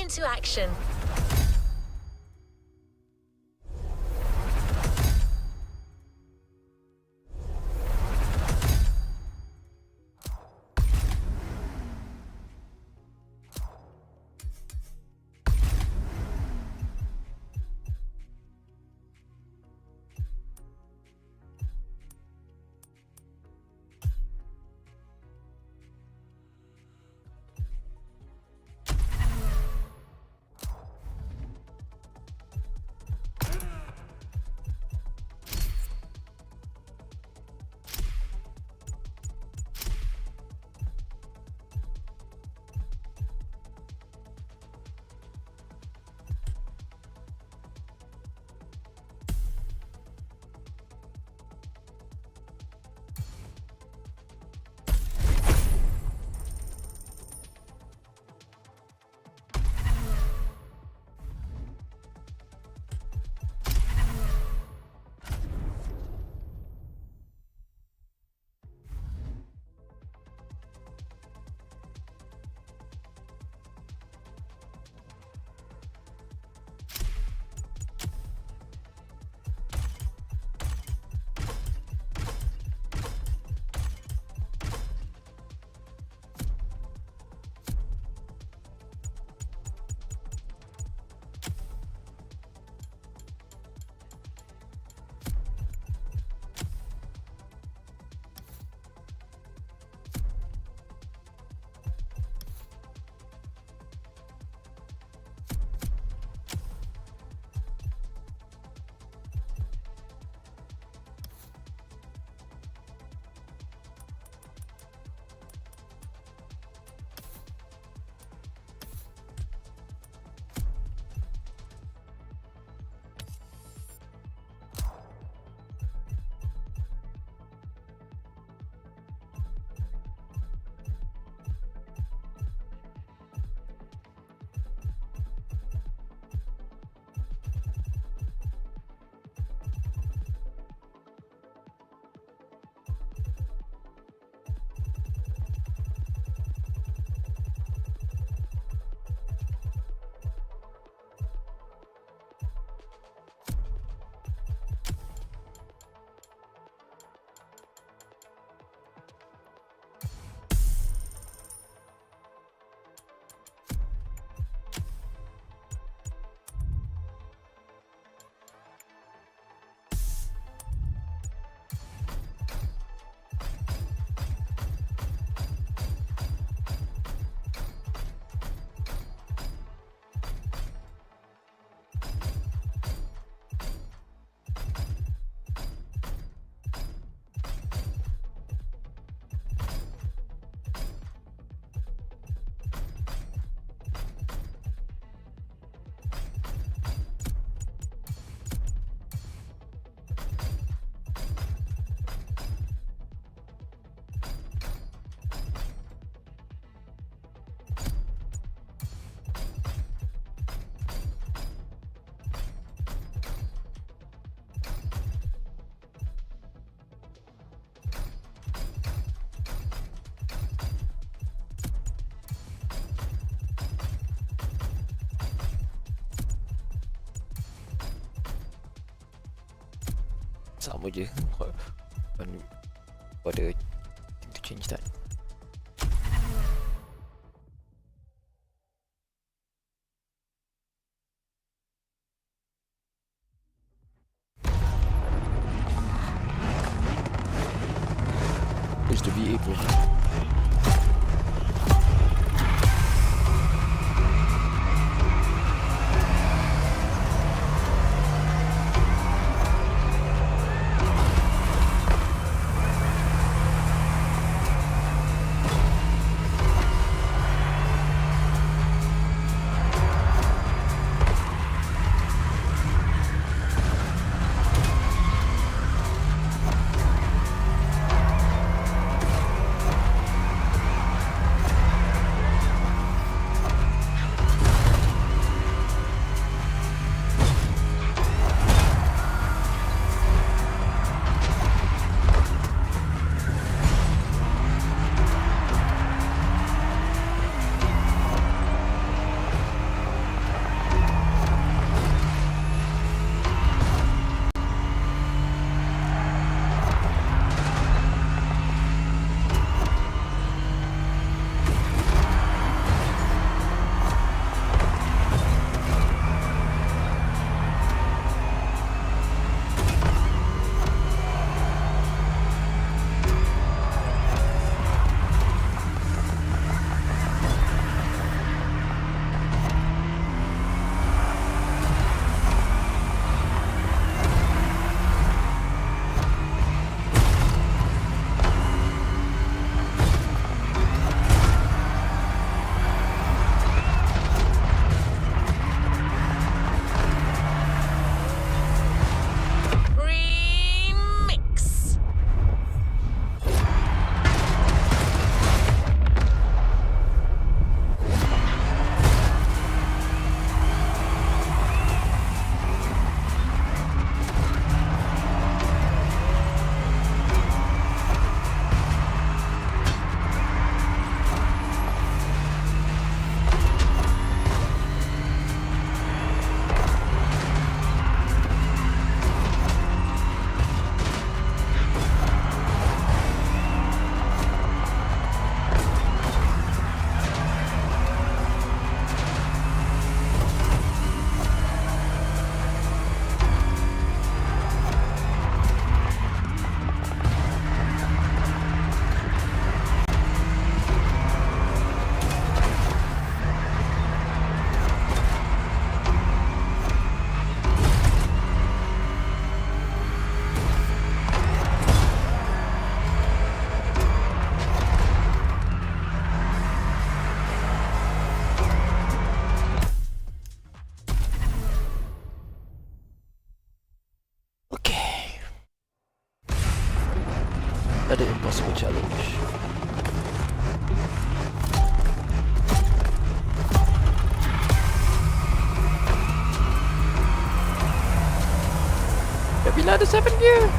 into action. Sama je. Pada interchange that. Is the V8 bro. Another 7 gear!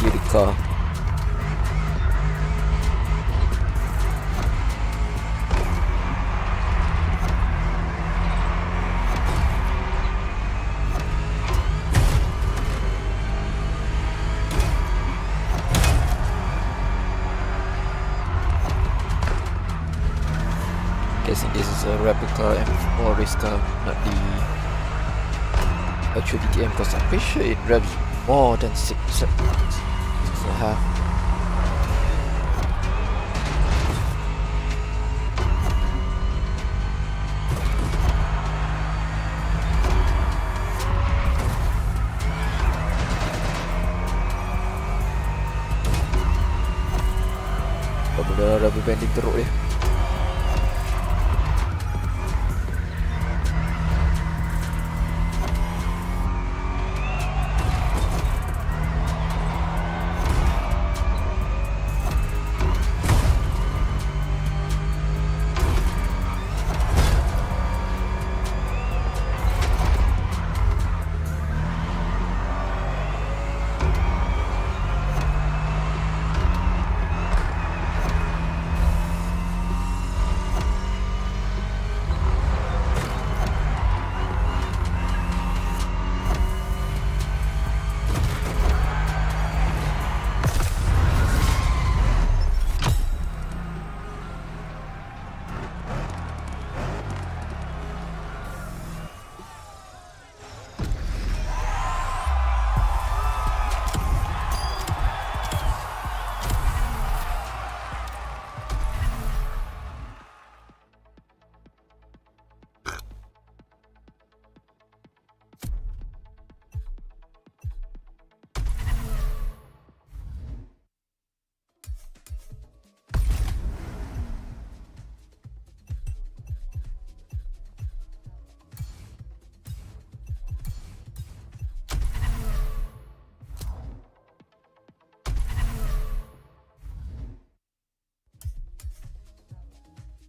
Hear the car. Guessing this is a replica M4 race car, not the actual DTM, because I'm pretty sure it revs more than 6 seconds. So half. Benda rubber banding teruk dia.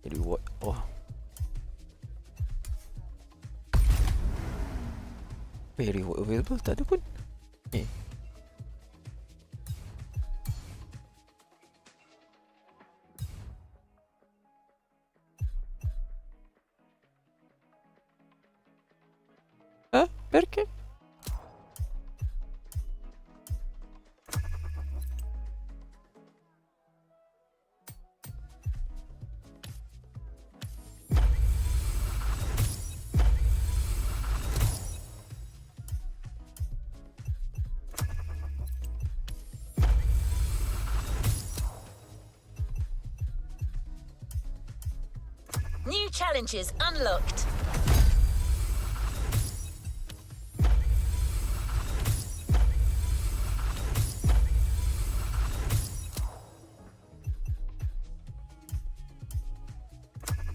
Jadi what? Oh, very available tak ada pun. Ni. Hah? Perché? New challenges unlocked.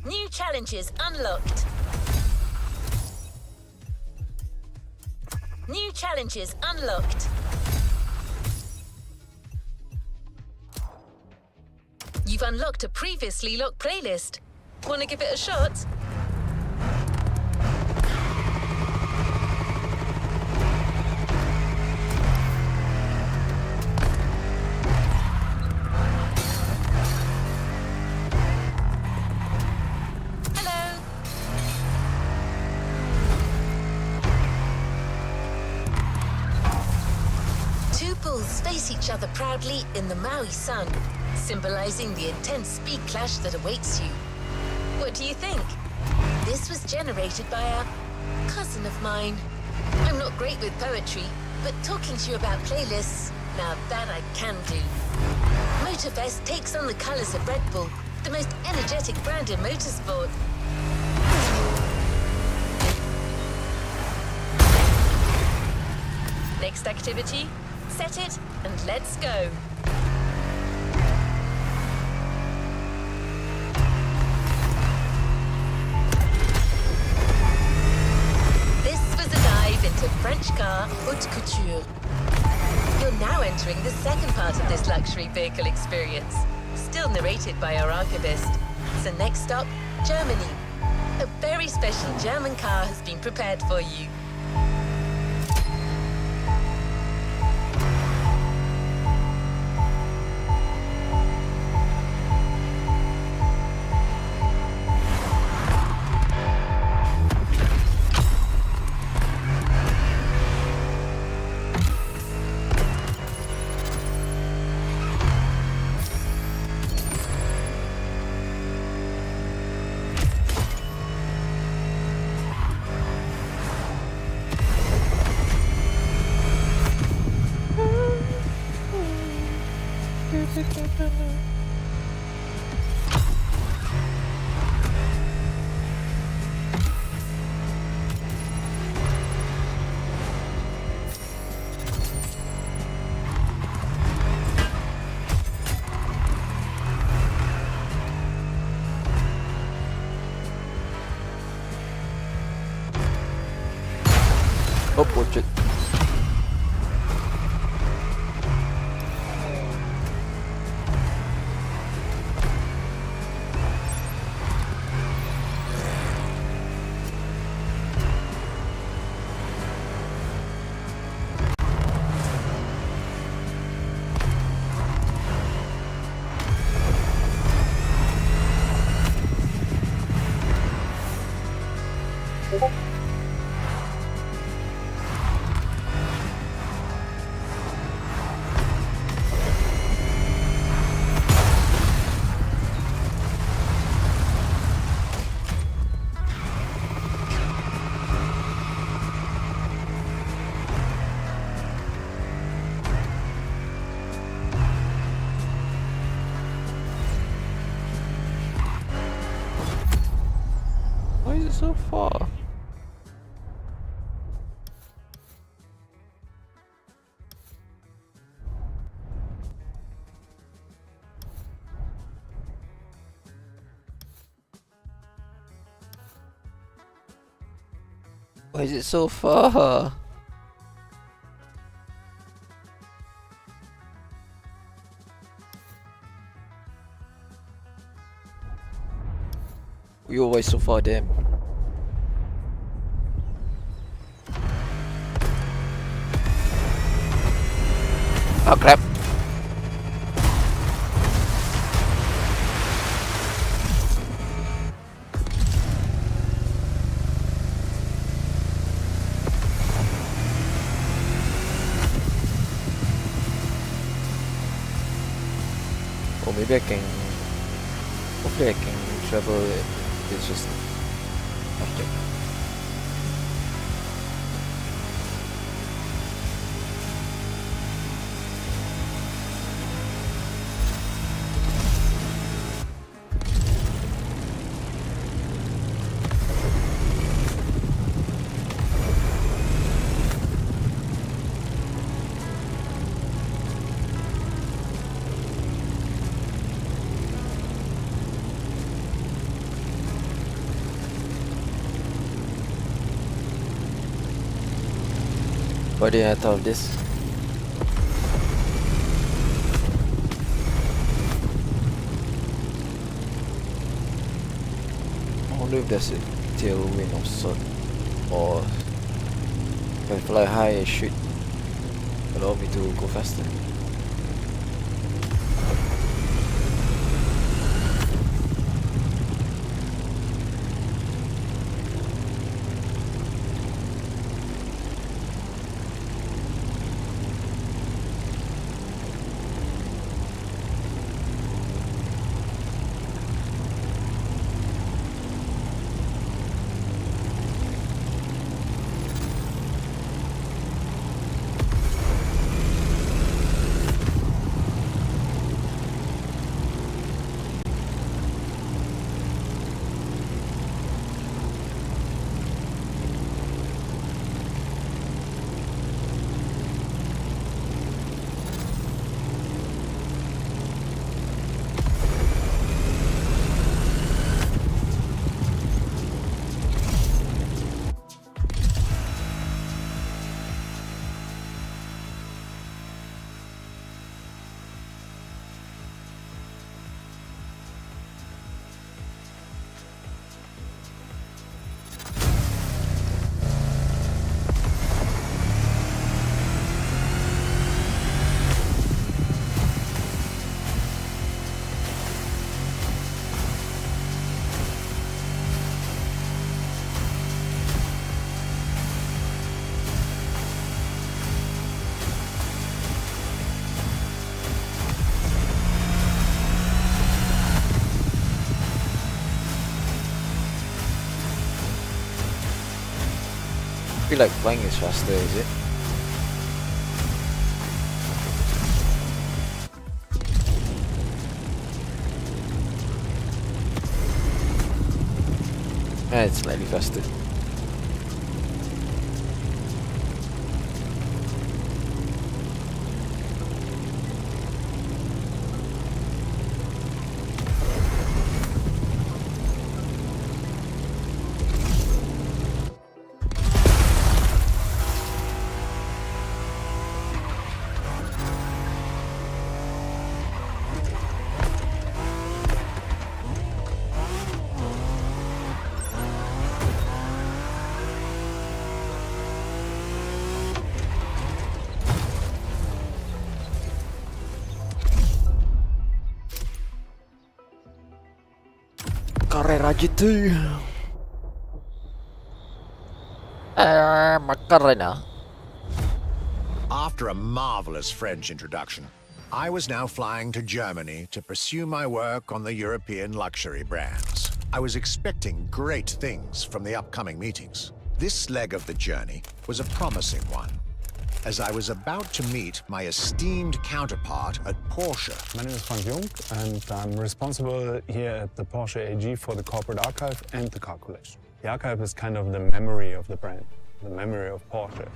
New challenges unlocked. New challenges unlocked. You've unlocked a previously locked playlist. Want to give it a shot? Hello. greet each other proudly in the Maui sun, symbolizing the intense speed clash that awaits you. What do you think? This was generated by a cousin of mine. I'm not great with poetry, but talking to you about playlists, now that I can do. Motorfest takes on the colors of Red Bull, the most energetic brand in motorsport. Next activity, set it and let's go. This was a dive into French car haute couture. You're now entering the second part of this luxury vehicle experience, still narrated by our archivist. So next stop, Germany. A very special German car has been prepared for you. Oh, watch it. Why is it so far? Why is it so far? We always so far, damn. Oh crap. Or maybe I can, hopefully I can travel it. It's just after. What did I thought of this? I wonder if there's a tailwind of sort, or if I fly high it should allow me to go faster. feel like flying is faster, is it? Yeah, it's slightly faster. Carrera GT. Macarena. After a marvelous French introduction, I was now flying to Germany to pursue my work on the European luxury brands. I was expecting great things from the upcoming meetings. This leg of the journey was a promising one, as I was about to meet my esteemed counterpart at Porsche. My name is Frank Jung, and I'm responsible here at the Porsche AG for the corporate archive and the car collection. The archive is kind of the memory of the brand, the memory of Porsche.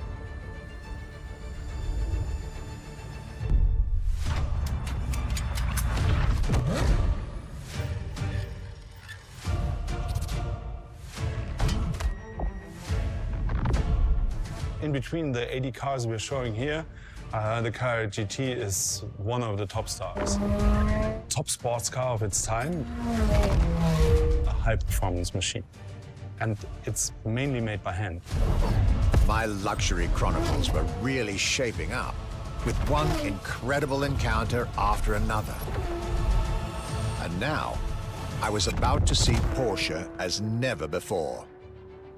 In between the 80 cars we're showing here, the Carrera GT is one of the top stars. Top sports car of its time, a high-performance machine. And it's mainly made by hand. My luxury chronicles were really shaping up, with one incredible encounter after another. And now, I was about to see Porsche as never before,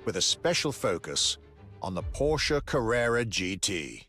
with a special focus on the Porsche Carrera GT.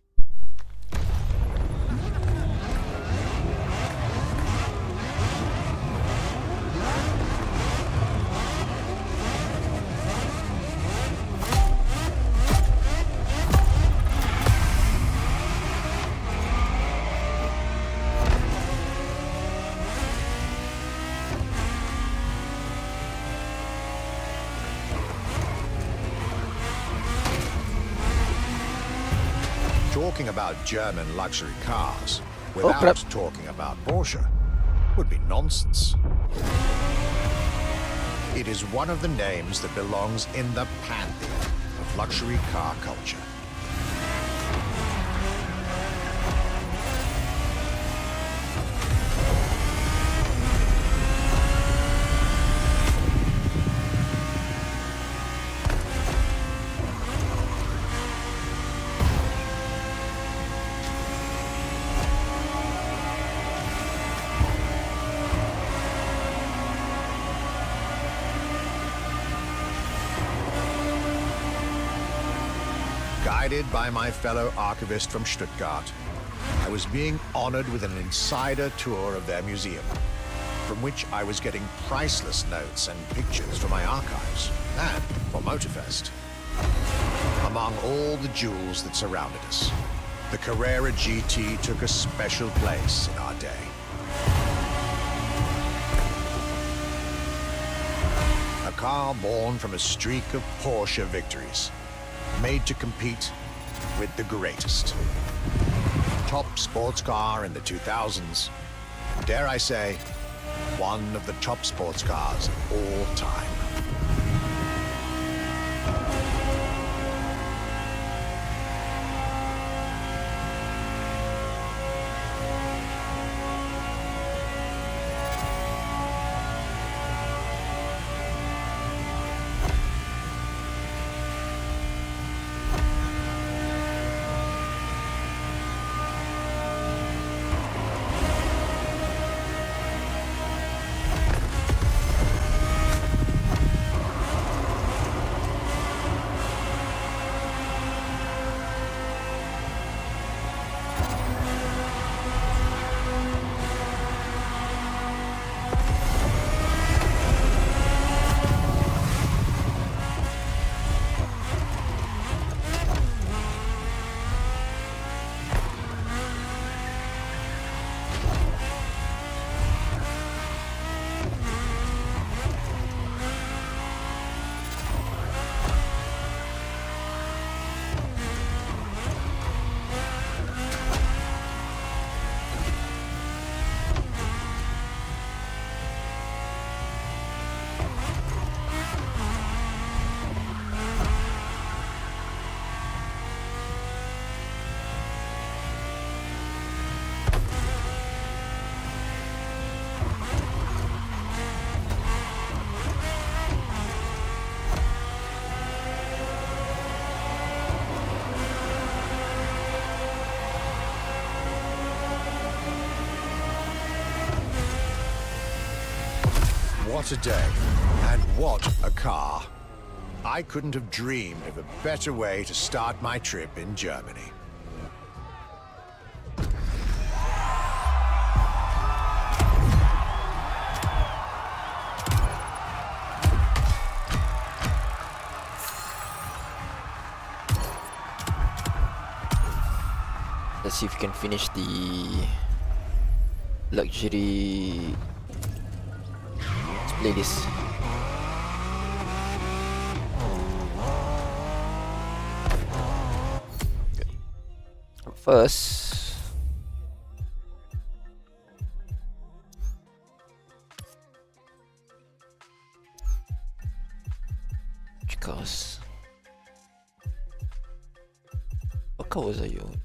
Talking about German luxury cars without talking about Porsche would be nonsense. It is one of the names that belongs in the pantheon of luxury car culture. Guided by my fellow archivist from Stuttgart, I was being honored with an insider tour of their museum, from which I was getting priceless notes and pictures for my archives and for motorfest. Among all the jewels that surrounded us, the Carrera GT took a special place in our day. A car born from a streak of Porsche victories, made to compete with the greatest. Top sports car in the 2000s. Dare I say, one of the top sports cars of all time. What a day, and what a car. I couldn't have dreamed of a better way to start my trip in Germany. Let's see if we can finish the luxury playlist. First, which cars? What car was I on?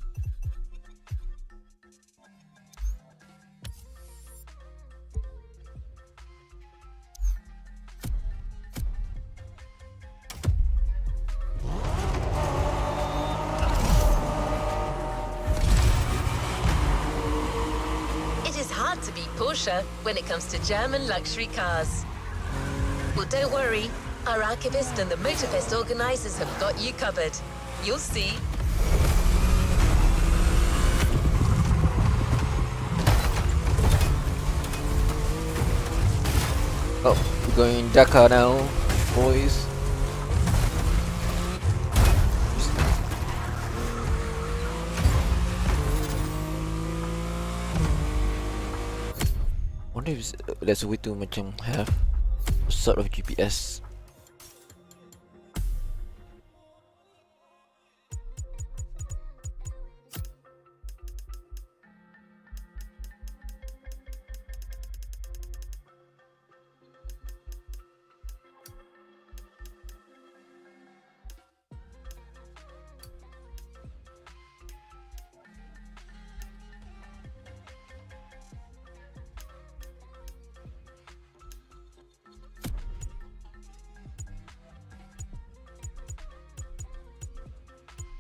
To beat Porsche when it comes to German luxury cars. Well, don't worry, our archivist and the motorfest organizers have got you covered. You'll see. Oh, we're going Dakar now, boys. I wonder if there's a way to macam have a sort of GPS.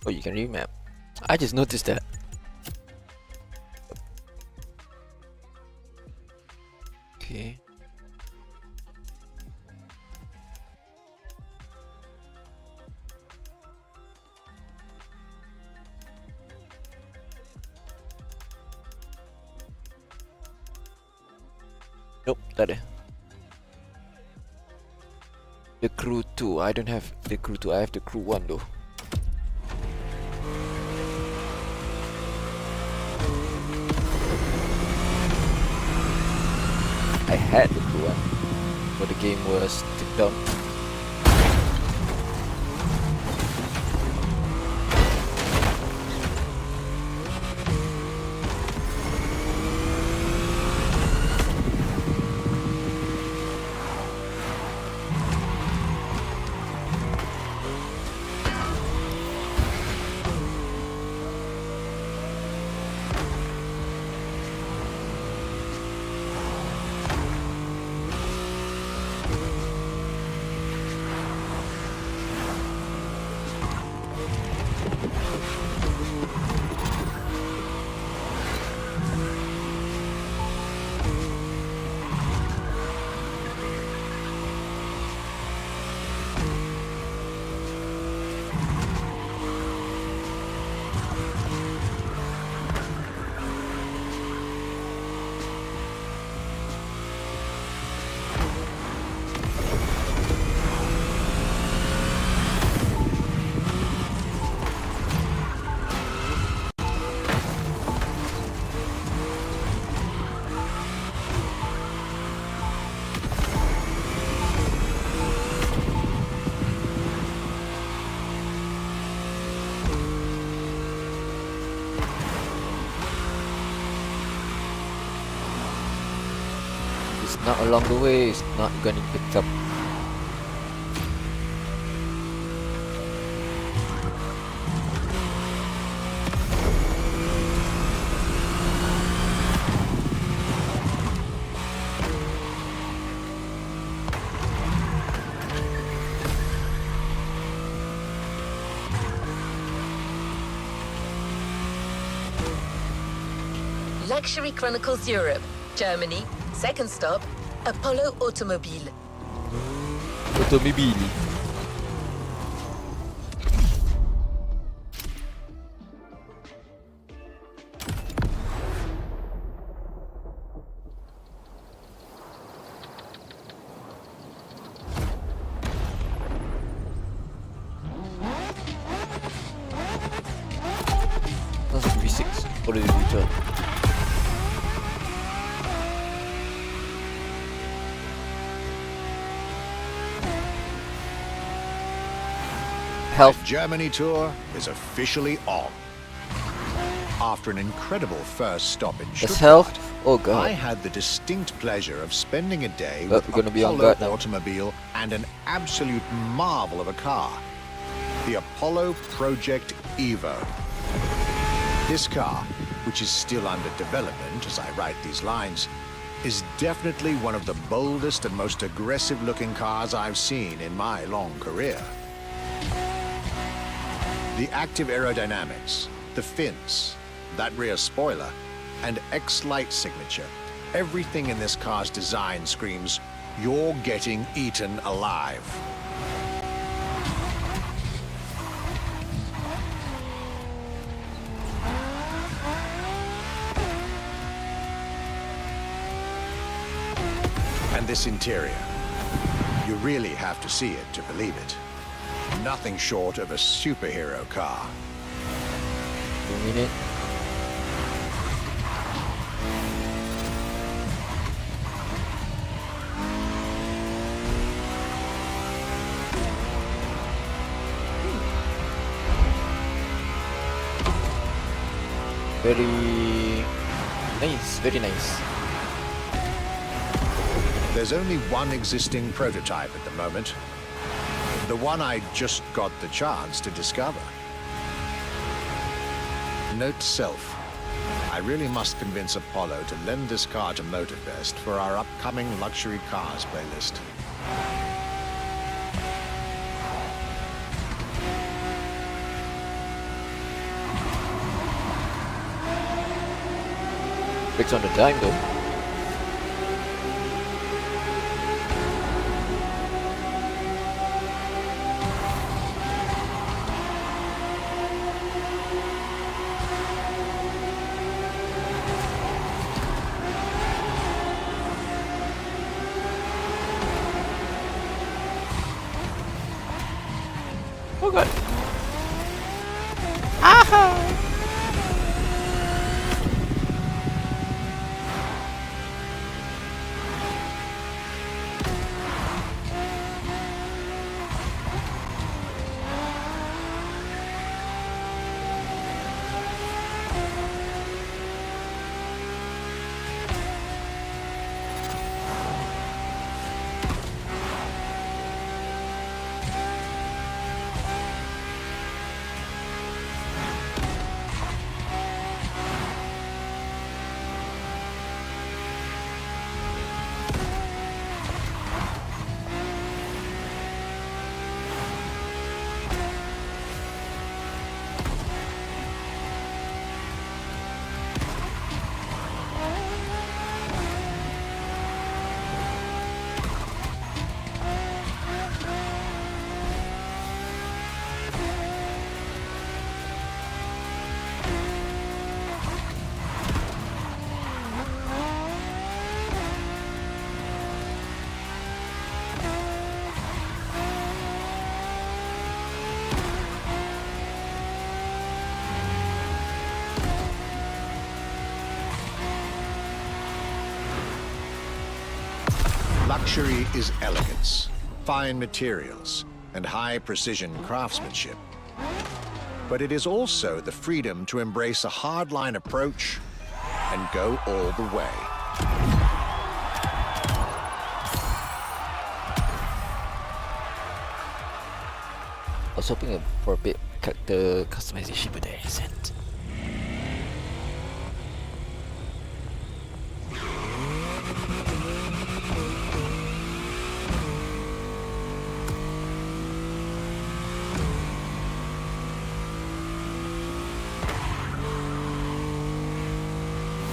Oh, you can remap. I just noticed that. Okay. Nope, tak ada. The crew 2. I don't have the crew 2. I have the crew 1 though. I had the crew 1, but the game was took down. Not along the way, it's not gonna pick up. Luxury Chronicles Europe, Germany, second stop, Apollo Automobile. Automobili. Das ist V6 oder die Güter. Health. The Germany tour is officially on. After an incredible first stop in That's Stuttgart, health. Oh I god. had the distinct pleasure of spending a day We're with gonna be on Apollo guard now. Automobile and an absolute marvel of a car, the Apollo Project Evo. This car, which is still under development as I write these lines, is definitely one of the boldest and most aggressive-looking cars I've seen in my long career. The active aerodynamics, the fins, that rear spoiler, and X-Light signature, everything in this car's design screams, you're getting eaten alive. And this interior, you really have to see it to believe it. Nothing short of a superhero car. 1 minute. Very nice, very nice. There's only one existing prototype at the moment. The one I just got the chance to discover. Note to self. I really must convince Apollo to lend this car to Motorfest for our upcoming luxury cars playlist. Brakes on the dime though. Oh god. Aha! Luxury is elegance, fine materials, and high-precision craftsmanship. But it is also the freedom to embrace a hardline approach and go all the way. I was hoping for a bit character customization, but there isn't.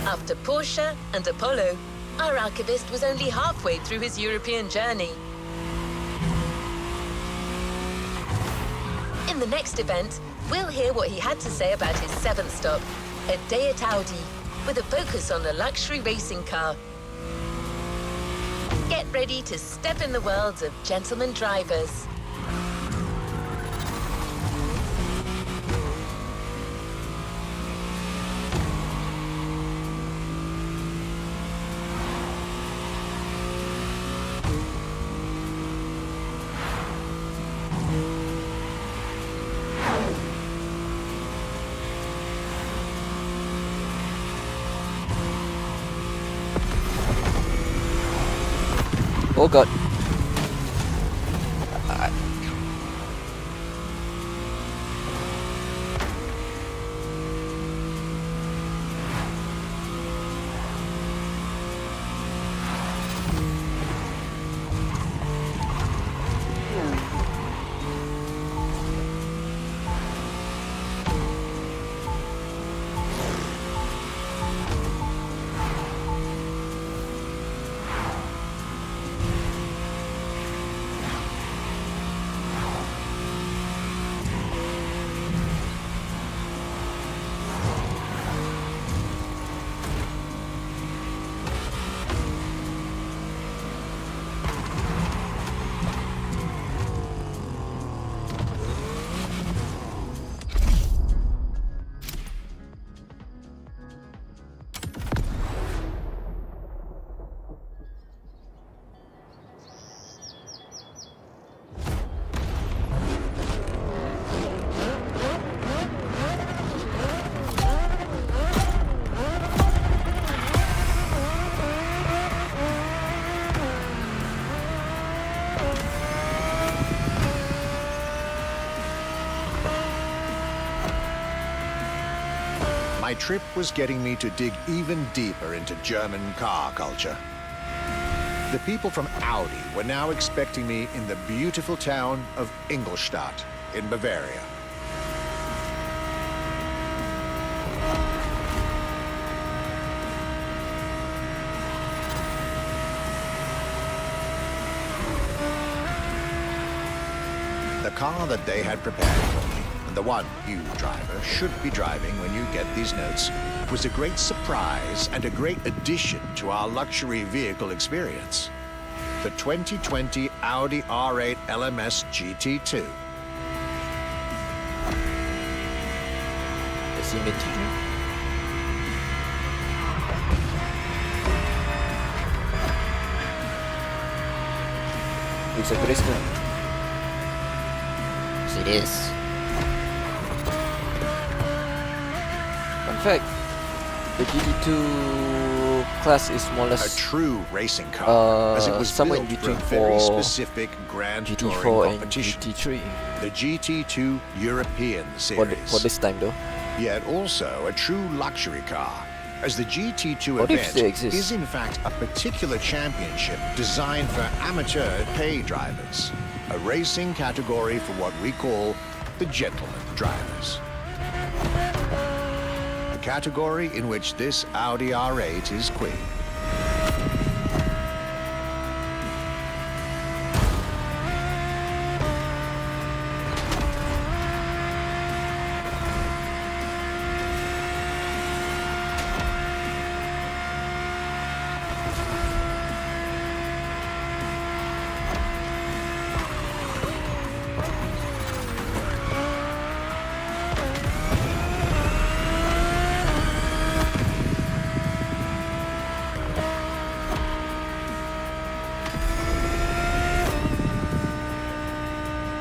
After Porsche and Apollo, our archivist was only halfway through his European journey. In the next event, we'll hear what he had to say about his 7th stop, a day at Audi, with a focus on a luxury racing car. Get ready to step in the worlds of gentleman drivers. Oh god. My trip was getting me to dig even deeper into German car culture. The people from Audi were now expecting me in the beautiful town of Ingolstadt in Bavaria. The car that they had prepared for me, and the one you, driver, should be driving when you get these notes, was a great surprise and a great addition to our luxury vehicle experience. The 2020 Audi R8 LMS GT2. Is he minty? It's a crystal. Yes, it is. Fun fact, the GT2 class is more or A less true racing car, as it was somewhere in built for a between very for specific Grand Touring GT4 and competition. GT3 The GT2 European Series. for this time though. Yet also a true luxury car, as the GT2 What if event they exist? is in fact a particular championship designed for amateur pay drivers, a racing category for what we call the gentleman drivers. A category in which this Audi R8 is queen.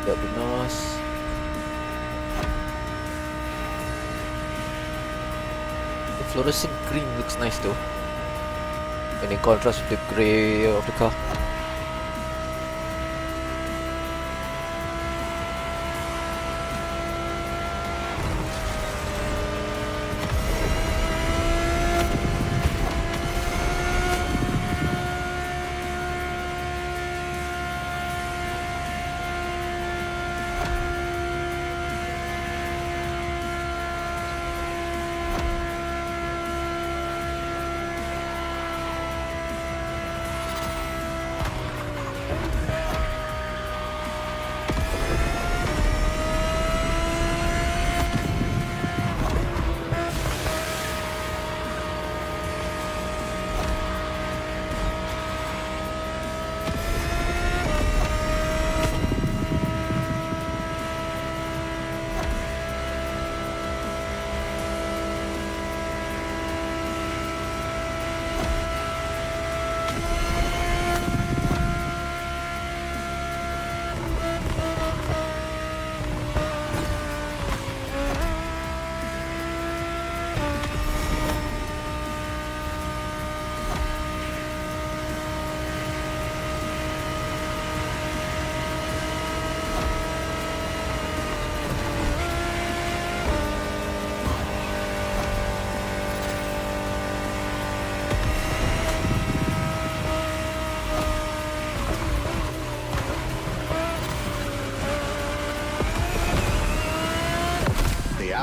That'd be nice. The fluorescent green looks nice though, and in contrast with the grey of the car.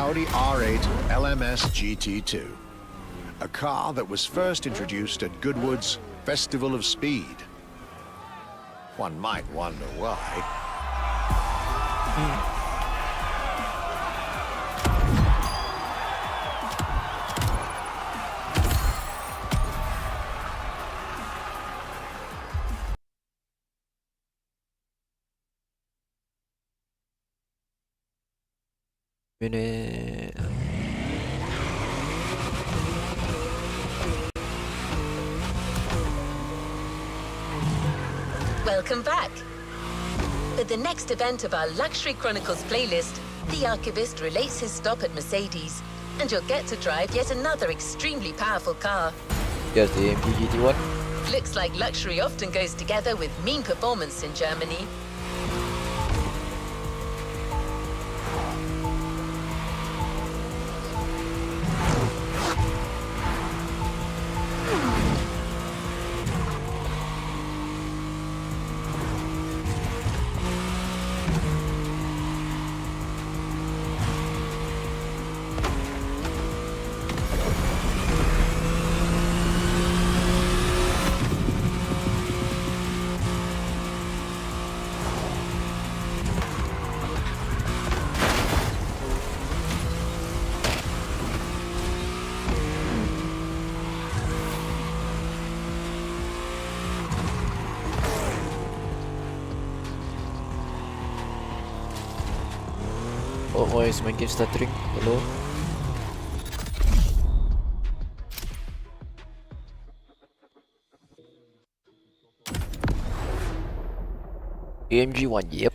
Audi R8 LMS GT2, a car that was first introduced at Goodwood's Festival of Speed. One might wonder why. Minute. Welcome back. For the next event of our Luxury Chronicles playlist, the Archivist relates his stop at Mercedes, and you'll get to drive yet another extremely powerful car. Yes, the AMG GT1. Looks like luxury often goes together with mean performance in Germany. Oh, why is my game stuttering? Hello? AMG 1, yep.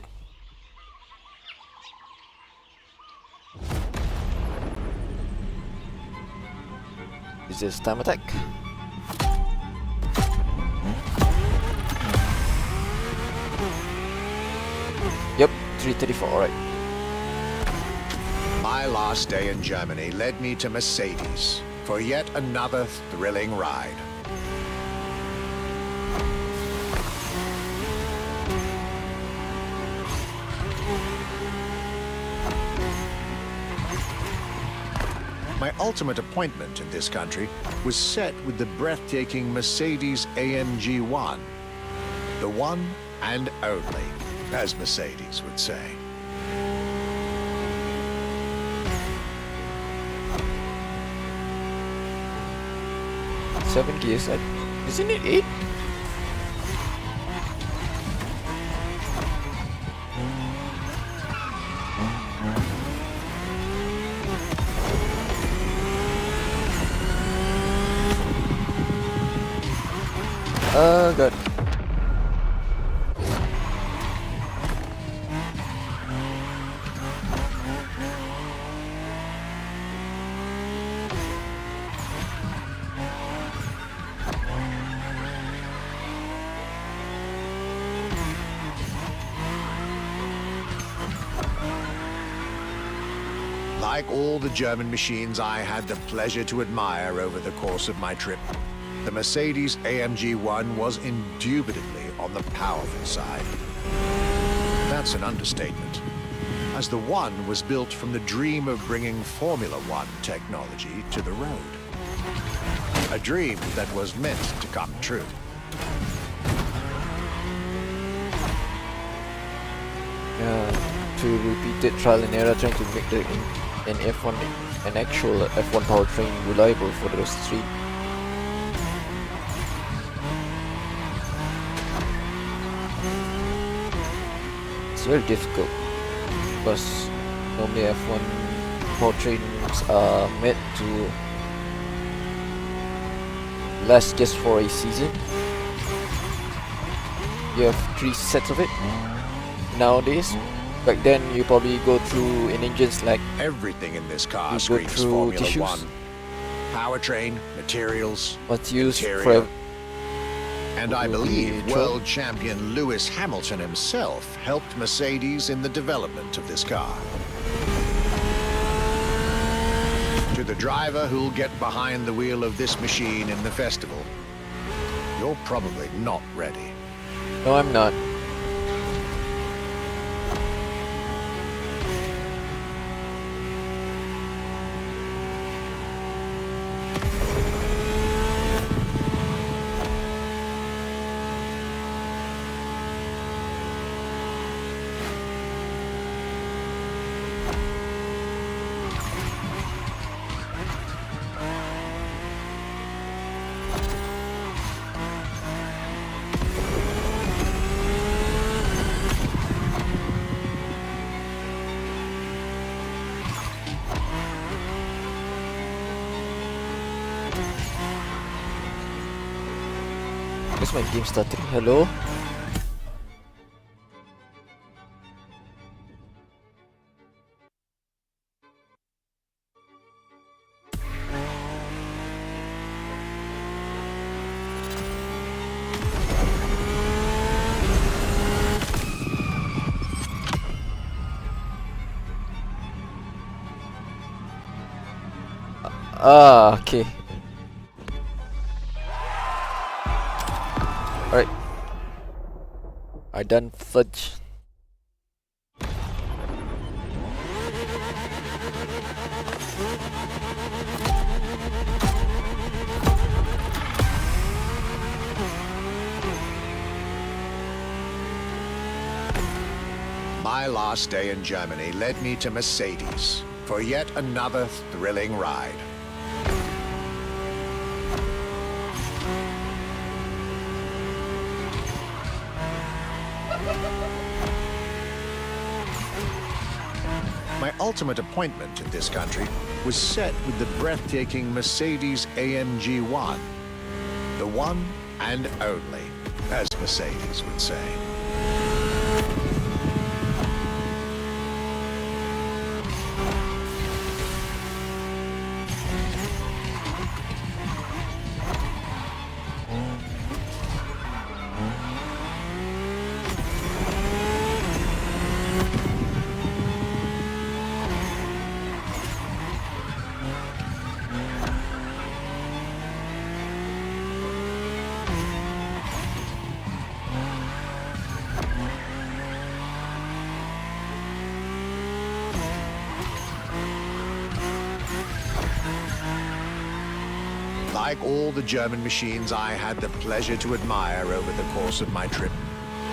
Is this time attack? Yep, 334, alright. My last day in Germany led me to Mercedes for yet another thrilling ride. My ultimate appointment in this country was set with the breathtaking Mercedes AMG 1. The one and only, as Mercedes would say. Seven gears, isn't it 8? Oh god. Like all the German machines I had the pleasure to admire over the course of my trip, the Mercedes AMG 1 was indubitably on the powerful side. That's an understatement, as the One was built from the dream of bringing Formula One technology to the road. A dream that was meant to come true. To repeated trial and error trying to make an F1, an actual F1 powertrain reliable for the street. It's very difficult because normally F1 powertrains are meant to last just for a season. You have 3 sets of it nowadays. Back then you probably go through in engines like Everything in this car go screams through Formula tissues. One. Powertrain, materials, what's used interior. for And I will believe be world champion Lewis Hamilton himself helped Mercedes in the development of this car. To the driver who'll get behind the wheel of this machine in the festival, you're probably not ready. No, I'm not. is my game starting? Hello? Ah, okay. Alright. I done fudge. My last day in Germany led me to Mercedes for yet another thrilling ride. My ultimate appointment in this country was set with the breathtaking Mercedes AMG 1. The one and only, as Mercedes would say. Like all the German machines I had the pleasure to admire over the course of my trip,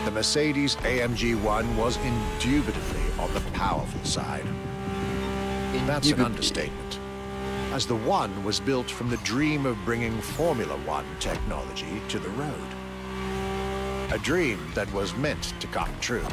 the Mercedes AMG 1 was indubitably on the powerful side. That's an understatement, as the 1 was built from the dream of bringing Formula One technology to the road. A dream that was meant to come true.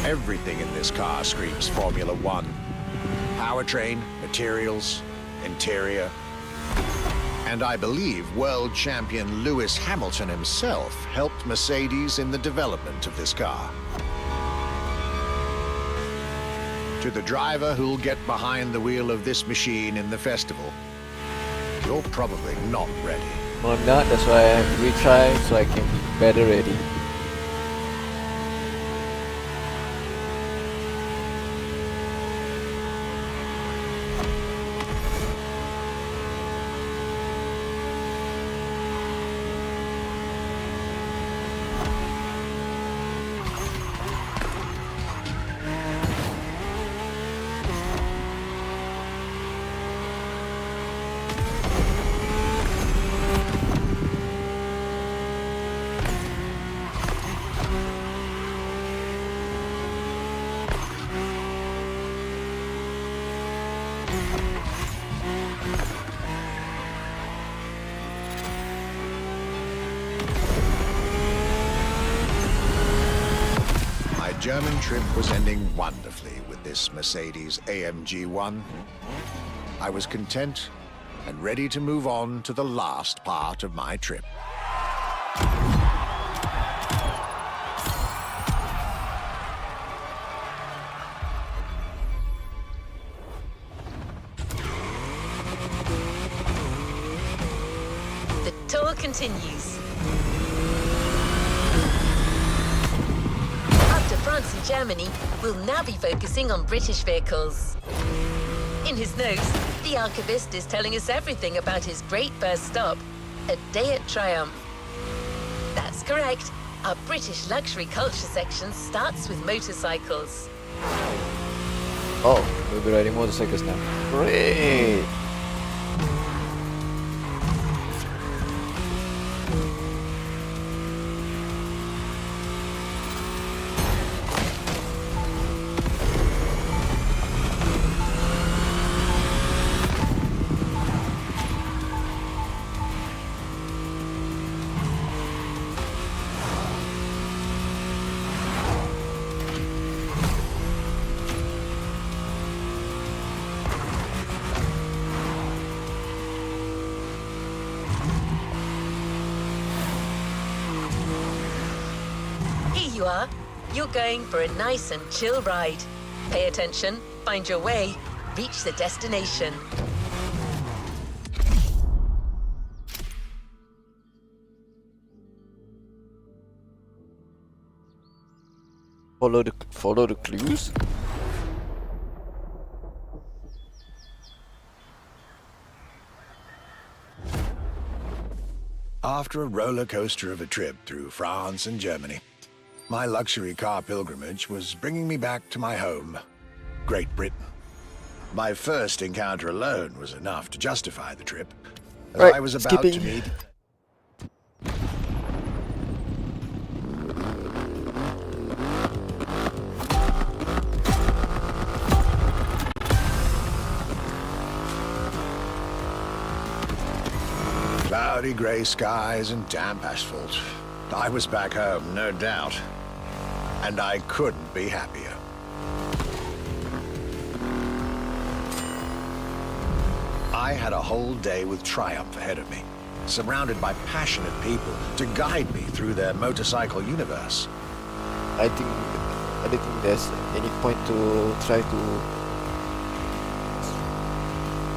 Everything in this car screams Formula One. Powertrain, materials, interior. And I believe world champion Lewis Hamilton himself helped Mercedes in the development of this car. To the driver who'll get behind the wheel of this machine in the festival, you're probably not ready. Well, I'm not, that's why I have to retry so I can be better ready. German trip was ending wonderfully with this Mercedes AMG 1. I was content and ready to move on to the last part of my trip. The tour continues. After France and Germany, we'll now be focusing on British vehicles. In his notes, the archivist is telling us everything about his great first stop, a day at Triumph. That's correct. Our British luxury culture section starts with motorcycles. Oh, we'll be riding motorcycles now. Great! you are. You're going for a nice and chill ride. Pay attention, find your way, reach the destination. Follow the clues. After a roller coaster of a trip through France and Germany, my luxury car pilgrimage was bringing me back to my home, Great Britain. My first encounter alone was enough to justify the trip, as Right, I was about to skipping. meet cloudy grey skies and damp asphalt. I was back home, no doubt, and I couldn't be happier. I had a whole day with Triumph ahead of me, surrounded by passionate people to guide me through their motorcycle universe. I don't think there's any point to try to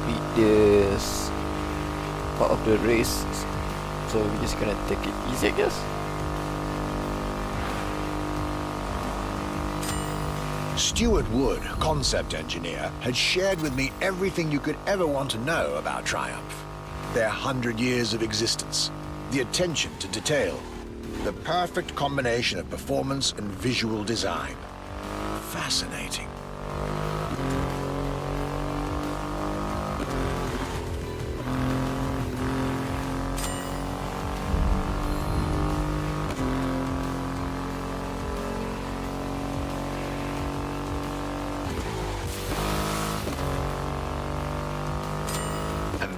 beat this part of the race, so we're just gonna take it easy, I guess. Stuart Wood, concept engineer, had shared with me everything you could ever want to know about Triumph. Their 100 years of existence, the attention to detail, the perfect combination of performance and visual design. Fascinating.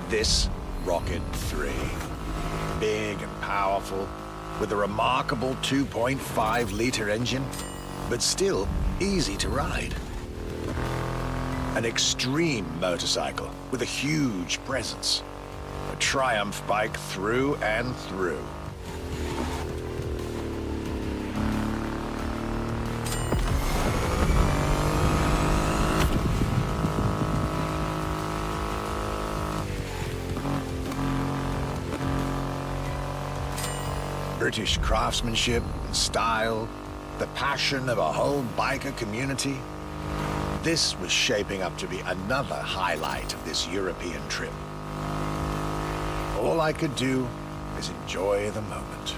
This Rocket 3. Big and powerful, with a remarkable 2.5-liter engine, but still easy to ride. An extreme motorcycle with a huge presence. A Triumph bike through and through. British craftsmanship and style, the passion of a whole biker community. This was shaping up to be another highlight of this European trip. All I could do is enjoy the moment.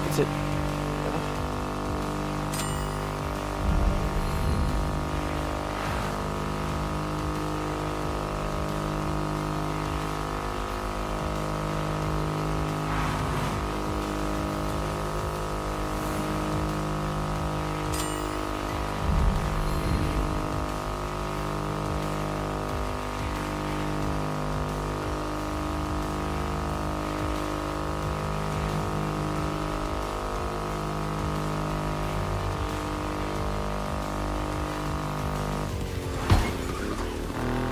That's it.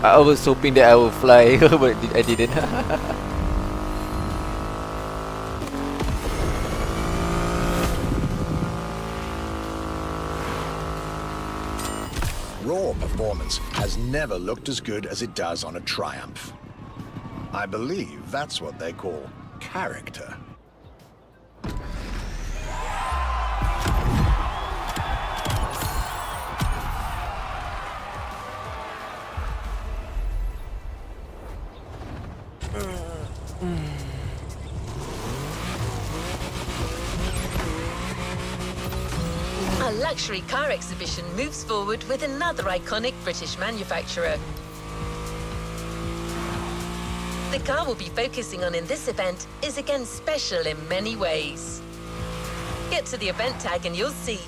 I was hoping that I would fly, but I didn't. Raw performance has never looked as good as it does on a Triumph. I believe that's what they call character. Our luxury car exhibition moves forward with another iconic British manufacturer. The car we'll be focusing on in this event is again special in many ways. Get to the event tag and you'll see.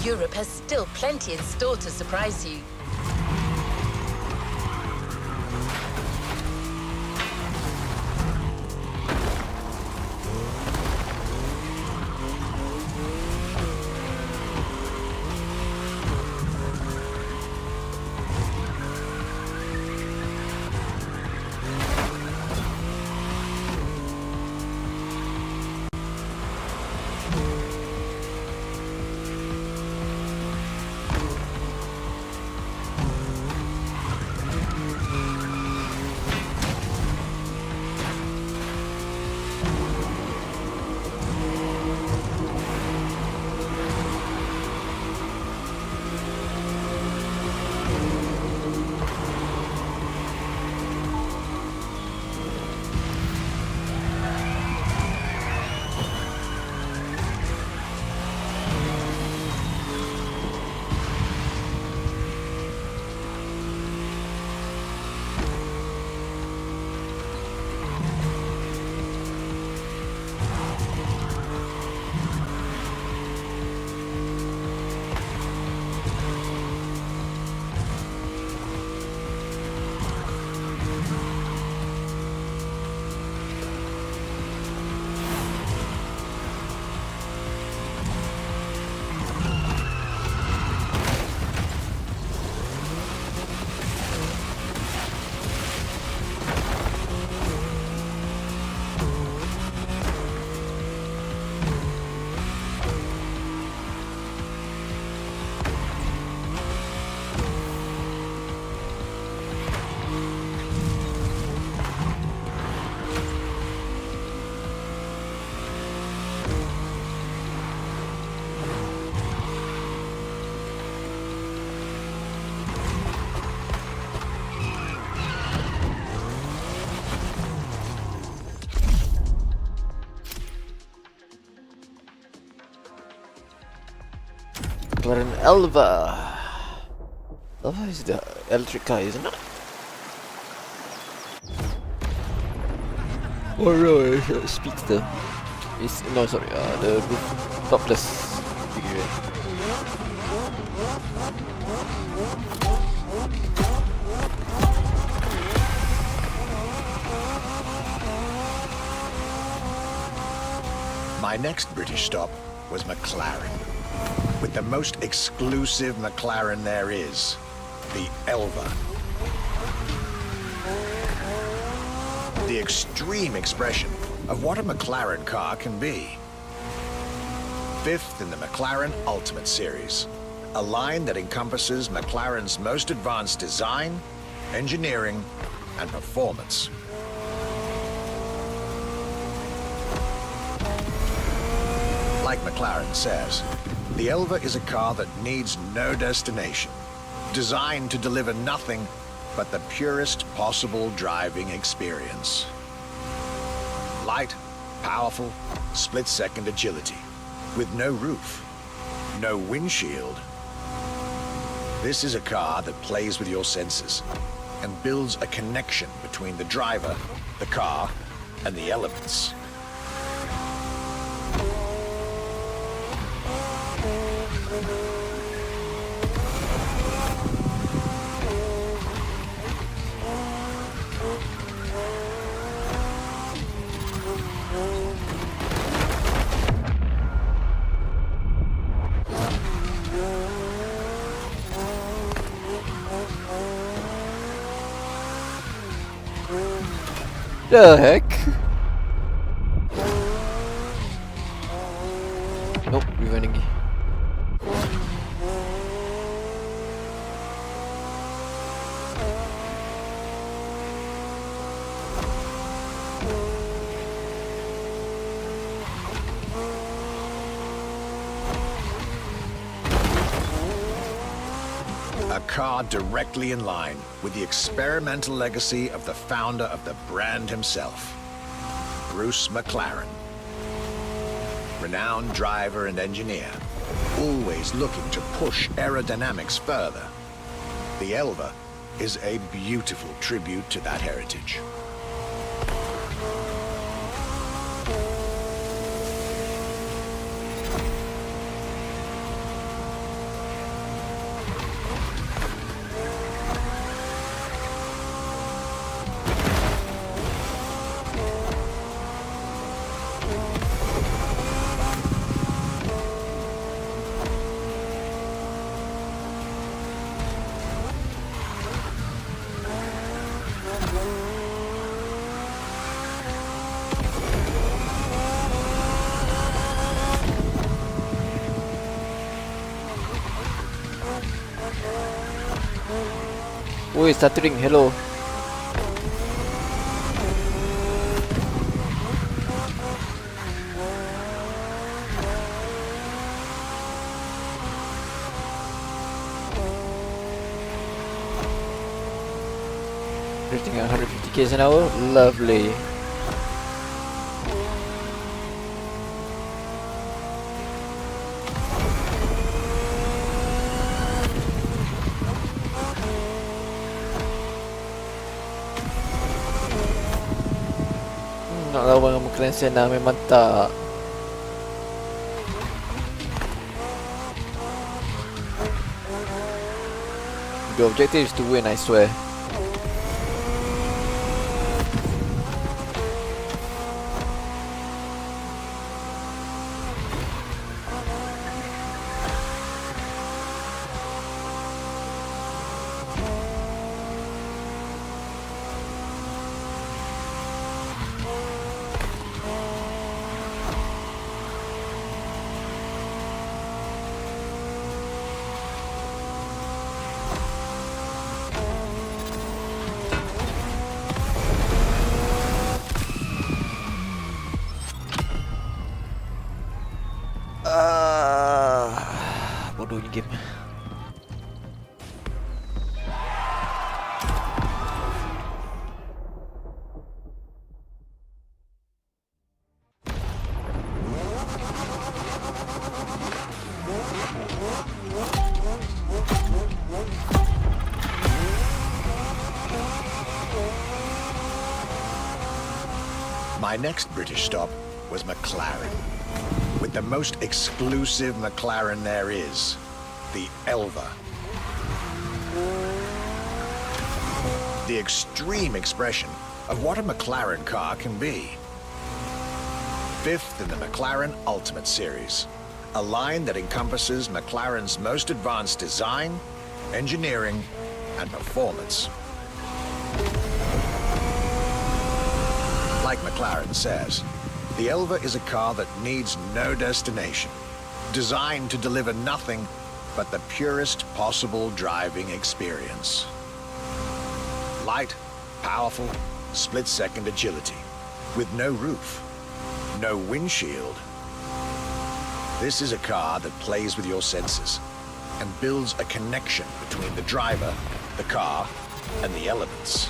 Europe has still plenty in store to surprise you. McLaren Elva. Elva is the electric car, isn't it? Oh no, it's a speedster. It's no, sorry, the topless figure. My next British stop was McLaren, with the most exclusive McLaren there is, the Elva. The extreme expression of what a McLaren car can be. Fifth in the McLaren Ultimate Series, a line that encompasses McLaren's most advanced design, engineering, and performance. Like McLaren says, the Elva is a car that needs no destination, designed to deliver nothing but the purest possible driving experience. Light, powerful, split-second agility, with no roof, no windshield. This is a car that plays with your senses and builds a connection between the driver, the car, and the elements. The heck? Nope, we're running. A car directly in line with the experimental legacy of the founder of the brand himself, Bruce McLaren. Renowned driver and engineer, always looking to push aerodynamics further. The Elva is a beautiful tribute to that heritage. Ui, stuttering, hello. Drifting at 150 k's an hour, lovely. Nakalawa ng McLaren namin manta. The objective is to win, I swear. Bodohnya game. My next British stop was McLaren, with the most exclusive McLaren there is, the Elva. The extreme expression of what a McLaren car can be. Fifth in the McLaren Ultimate Series, a line that encompasses McLaren's most advanced design, engineering, and performance. Like McLaren says, the Elva is a car that needs no destination, designed to deliver nothing but the purest possible driving experience. Light, powerful, split-second agility, with no roof, no windshield. This is a car that plays with your senses and builds a connection between the driver, the car, and the elements.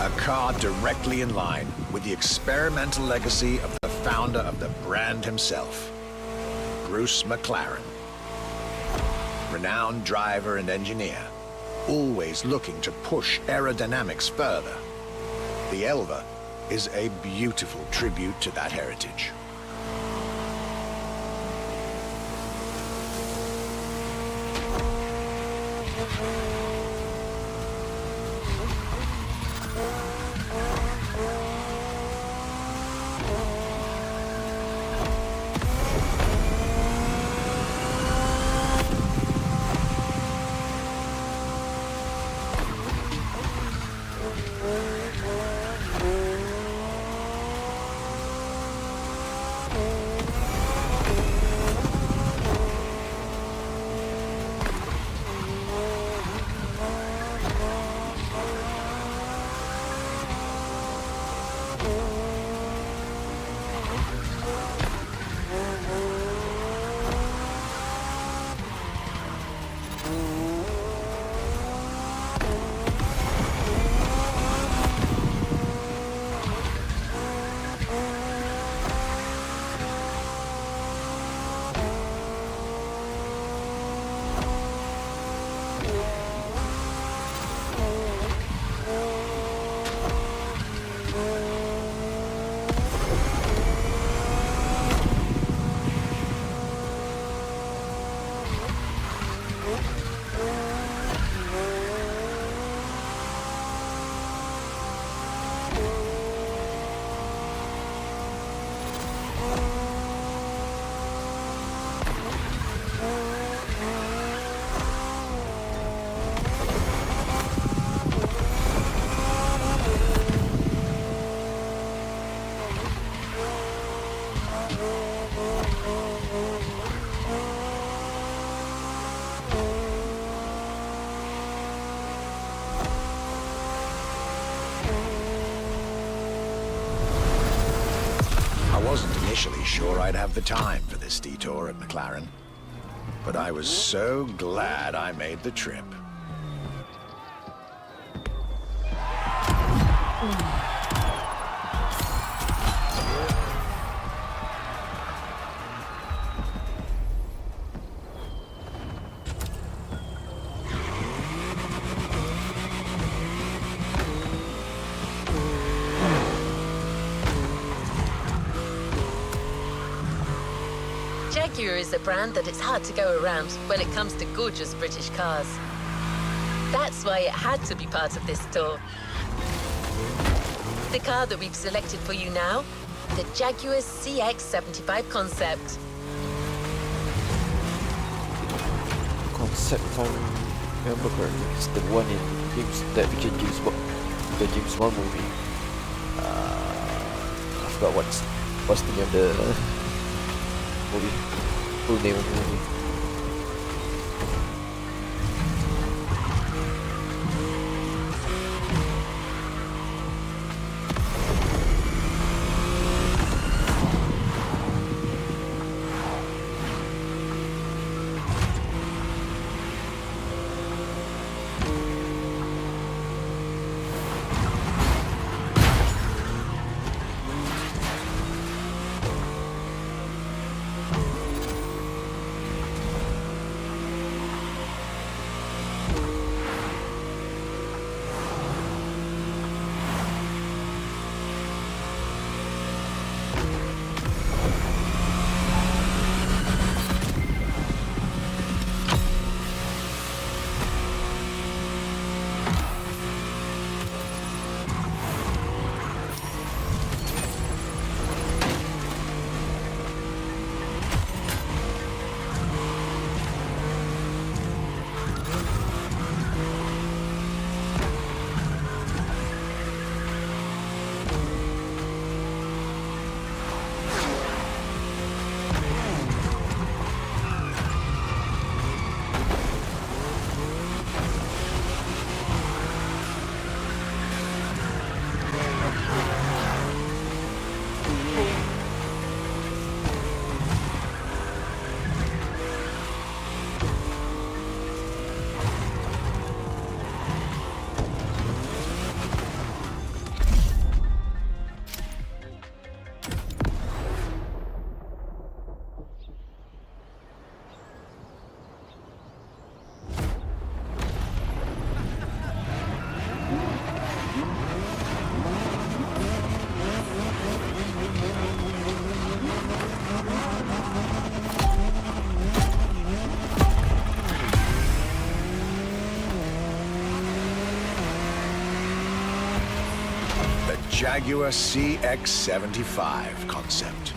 A car directly in line with the experimental legacy of the founder of the brand himself, Bruce McLaren. Renowned driver and engineer, always looking to push aerodynamics further. The Elva is a beautiful tribute to that heritage. sure I'd have the time for this detour at McLaren, but I was so glad I made the trip. Jaguar is a brand that it's hard to go around when it comes to gorgeous British cars. That's why it had to be part of this tour. The car that we've selected for you now, the Jaguar CX-75 Concept. Concept, if I remember correctly, it's the one in that featured the James Bond movie. I forgot what's the name of the movie, full name of the movie. Jaguar CX-75 Concept.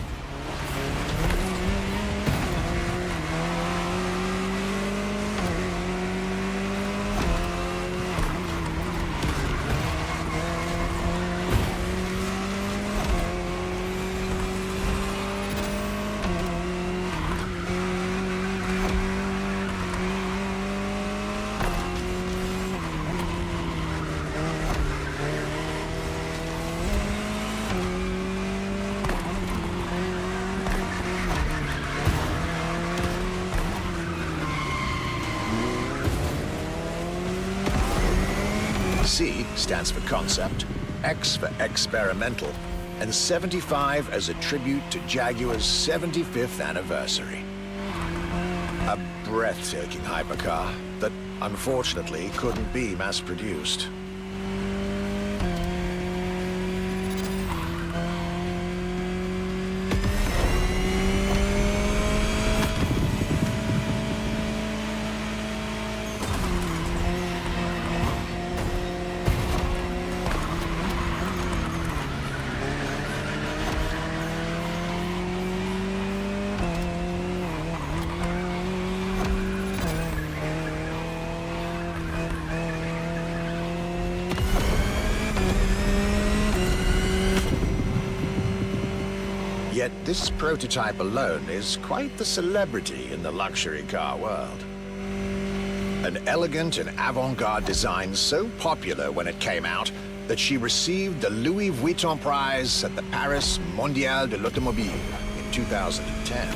C stands for concept, X for experimental, and 75 as a tribute to Jaguar's 75th anniversary. A breathtaking hypercar that unfortunately couldn't be mass-produced. Yet this prototype alone is quite the celebrity in the luxury car world. An elegant and avant-garde design so popular when it came out that she received the Louis Vuitton prize at the Paris Mondial de l'Automobile in 2010.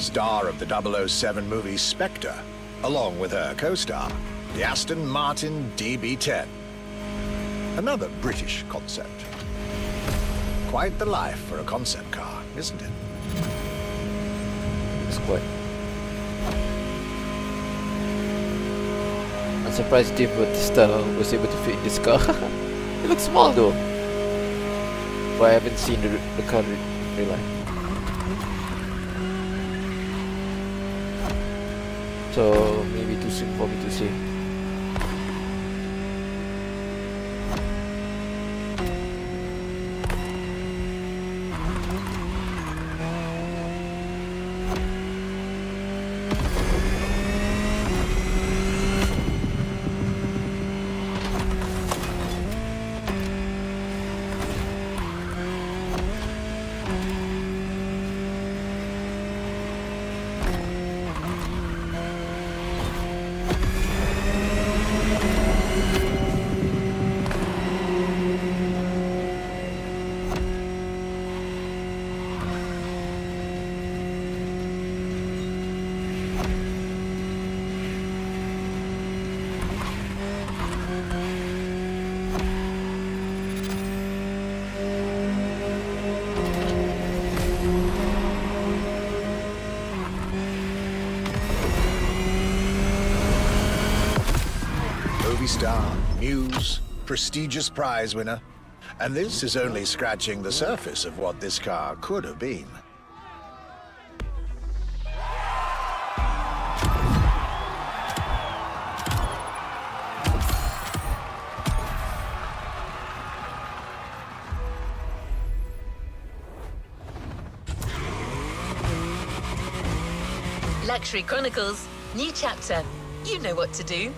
Star of the 007 movie Spectre, along with her co-star, the Aston Martin DB10. Another British concept. Quite the life for a concept car, isn't it? It's quite. I'm surprised Dave Bautista was able to fit in this car. It looks small though. But I haven't seen the car in real life. So maybe too soon for me to see. Star, Muse, prestigious prize winner. And this is only scratching the surface of what this car could have been. Luxury Chronicles, new chapter. You know what to do.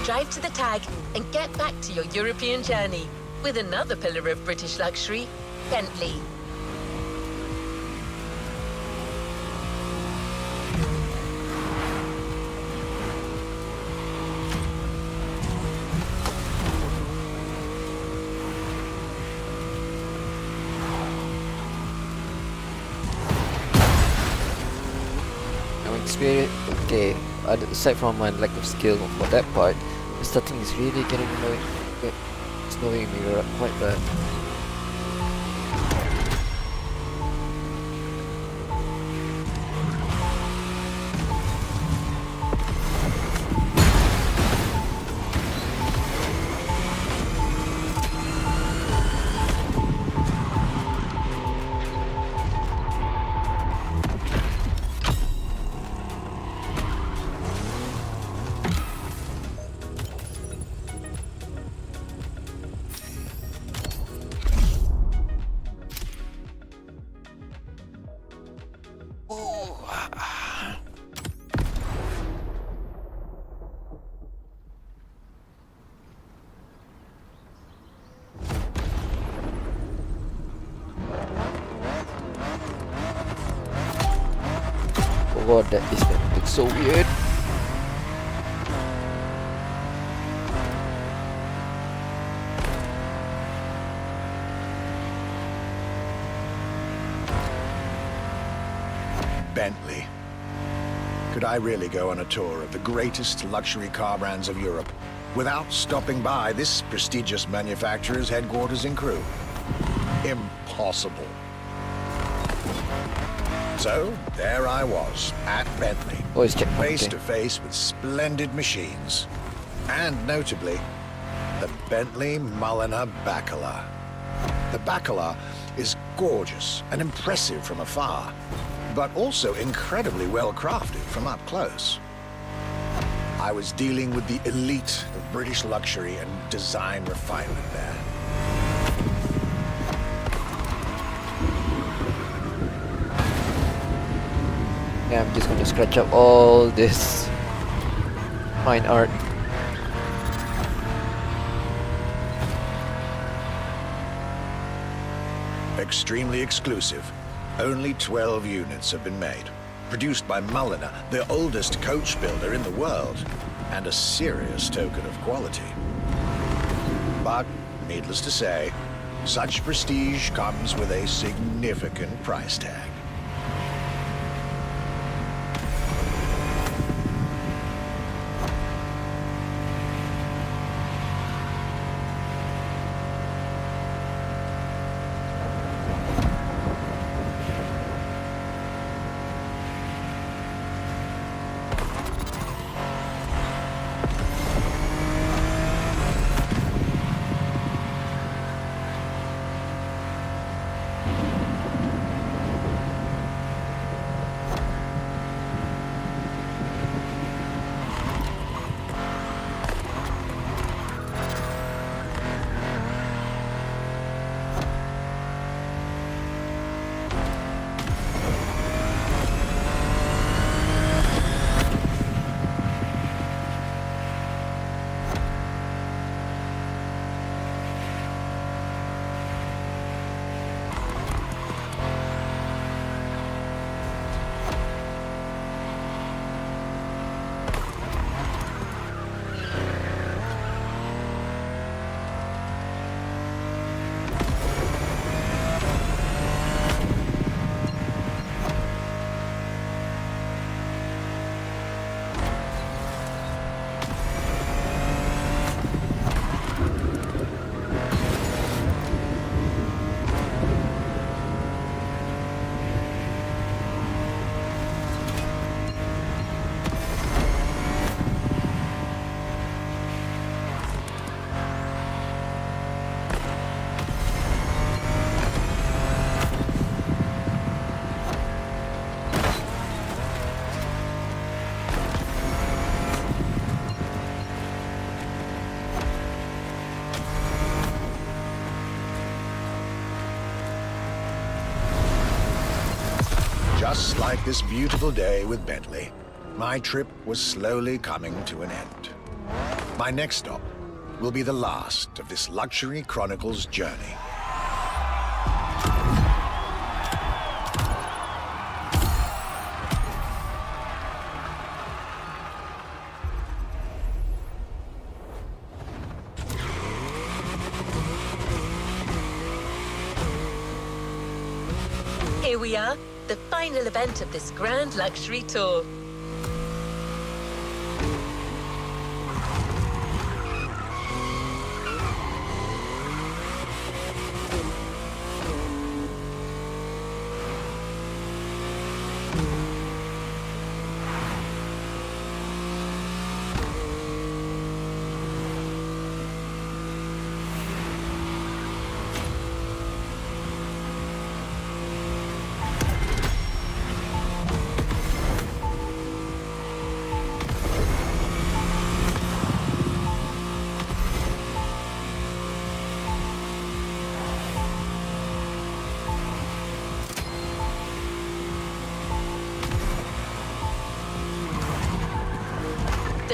Drive to the tag and get back to your European journey with another pillar of British luxury, Bentley. Okay, aside from my lack of skill for that part, the starting is really getting annoying. It's annoying me quite bad. Oh god, that is gonna look so weird. Bentley. Could I really go on a tour of the greatest luxury car brands of Europe without stopping by this prestigious manufacturer's headquarters in Crewe? Impossible. So, there I was, at Bentley, face to face with splendid machines. And notably, the Bentley Mulliner Bacala. The Bacala is gorgeous and impressive from afar, but also incredibly well crafted from up close. I was dealing with the elite of British luxury and design refinement there. Yeah, I'm just gonna scratch up all this fine art. Extremely exclusive. Only 12 units have been made. Produced by Mulliner, the oldest coach builder in the world, and a serious token of quality. But, needless to say, Such prestige comes with a significant price tag. Just like this beautiful day with Bentley, my trip was slowly coming to an end. My next stop will be the last of this Luxury Chronicles journey. Here we are, the final event of this grand luxury tour.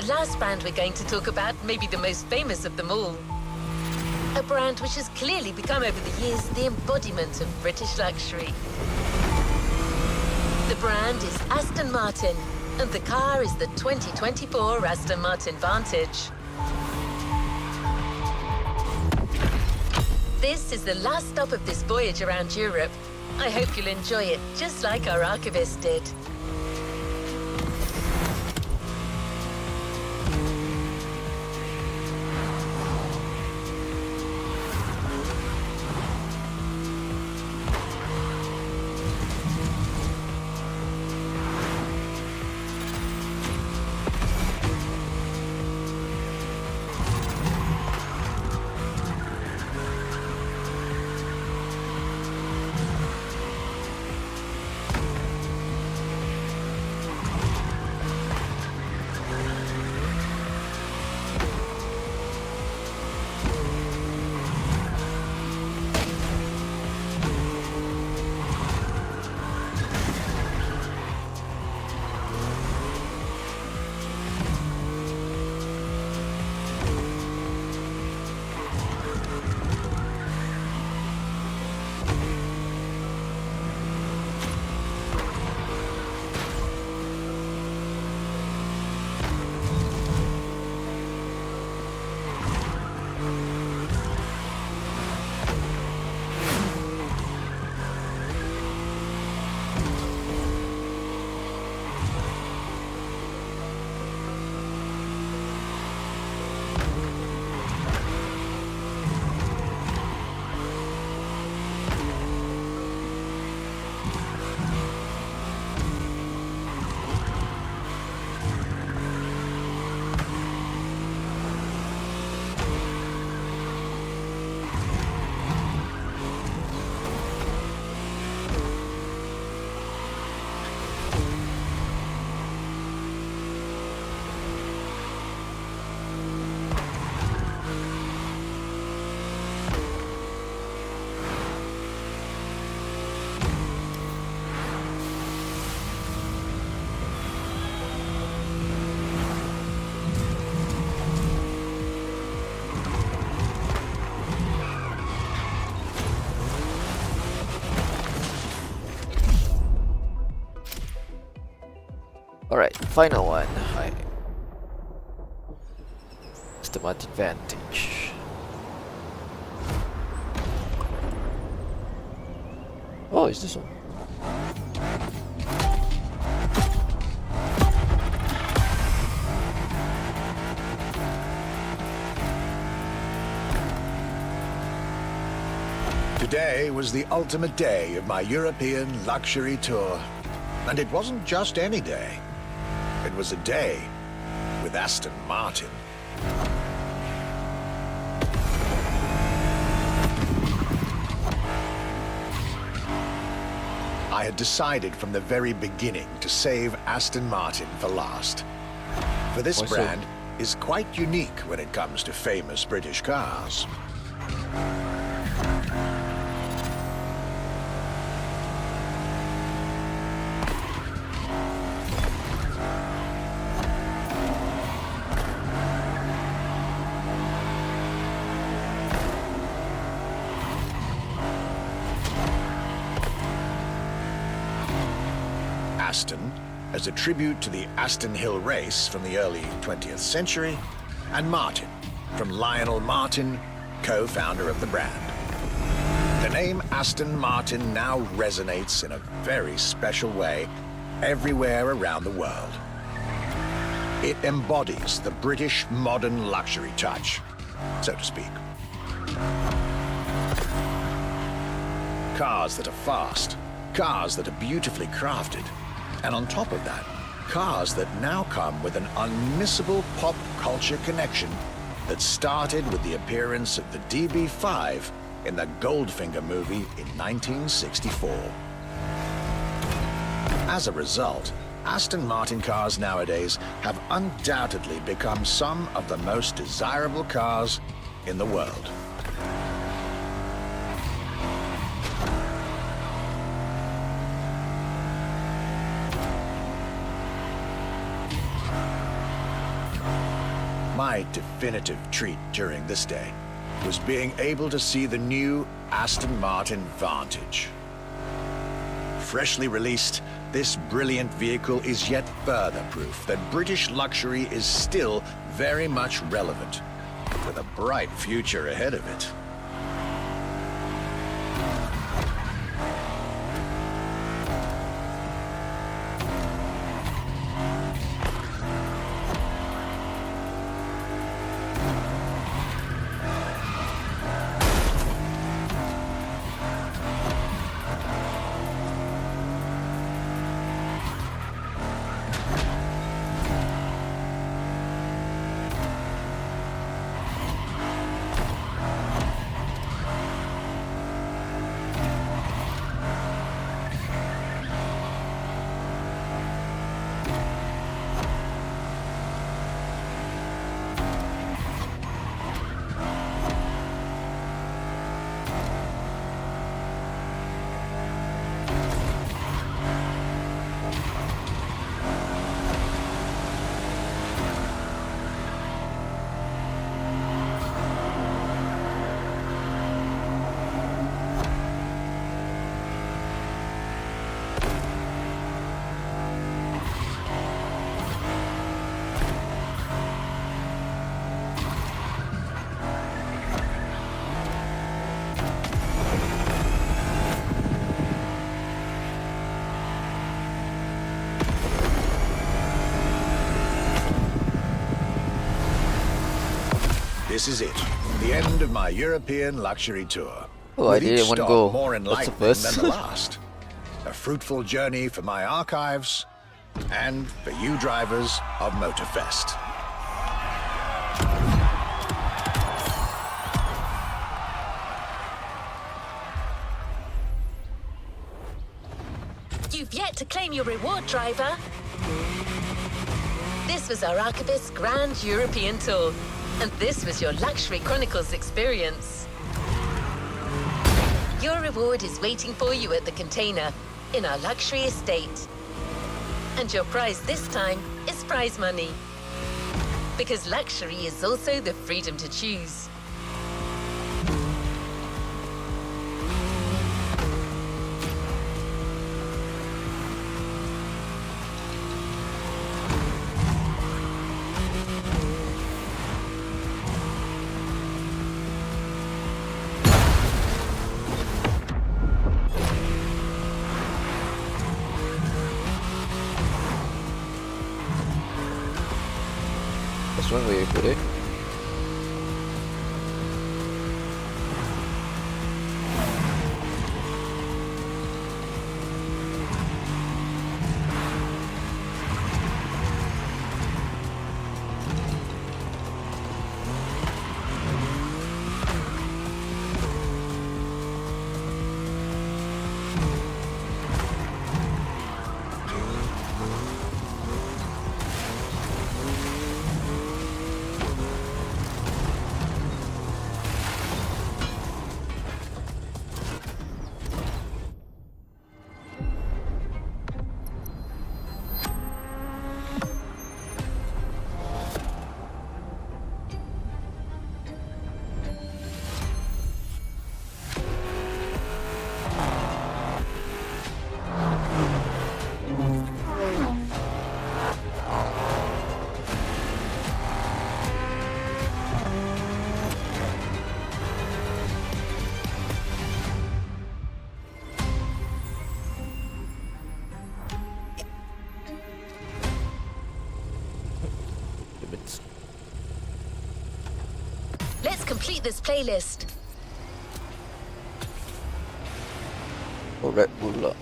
The last brand we're going to talk about may be the most famous of them all. A brand which has clearly become over the years the embodiment of British luxury. The brand is Aston Martin, and the car is the 2024 Aston Martin Vantage. This is the last stop of this voyage around Europe. I hope you'll enjoy it just like our archivist did. Alright, final one. Hi. Aston Martin Vantage. Oh, is this one? Today was the ultimate day of my European luxury tour. And it wasn't just any day. It was a day with Aston Martin. I had decided from the very beginning to save Aston Martin for last. For this Why so? brand is quite unique when it comes to famous British cars. Aston, as a tribute to the Aston Hill race from the early 20th century, and Martin, from Lionel Martin, co-founder of the brand. The name Aston Martin now resonates in a very special way everywhere around the world. It embodies the British modern luxury touch, so to speak. Cars that are fast, cars that are beautifully crafted, and on top of that, cars that now come with an unmissable pop culture connection that started with the appearance of the DB5 in the Goldfinger movie in 1964. As a result, Aston Martin cars nowadays have undoubtedly become some of the most desirable cars in the world. My definitive treat during this day was being able to see the new Aston Martin Vantage. Freshly released, this brilliant vehicle is yet further proof that British luxury is still very much relevant, with a bright future ahead of it. This is it, the end of my European luxury tour. Oh, I With each didn't want to stop go. more Lots of enlightening us. than the last. A fruitful journey for my archives and for you drivers of Motorfest. You've yet to claim your reward, driver. This was our Archivist's Grand European Tour, and this was your Luxury Chronicles experience. Your reward is waiting for you at the container in our luxury estate. And your prize this time is prize money. Because luxury is also the freedom to choose. That's one way to put it. Let's complete this playlist. Oh, Red Bull lah.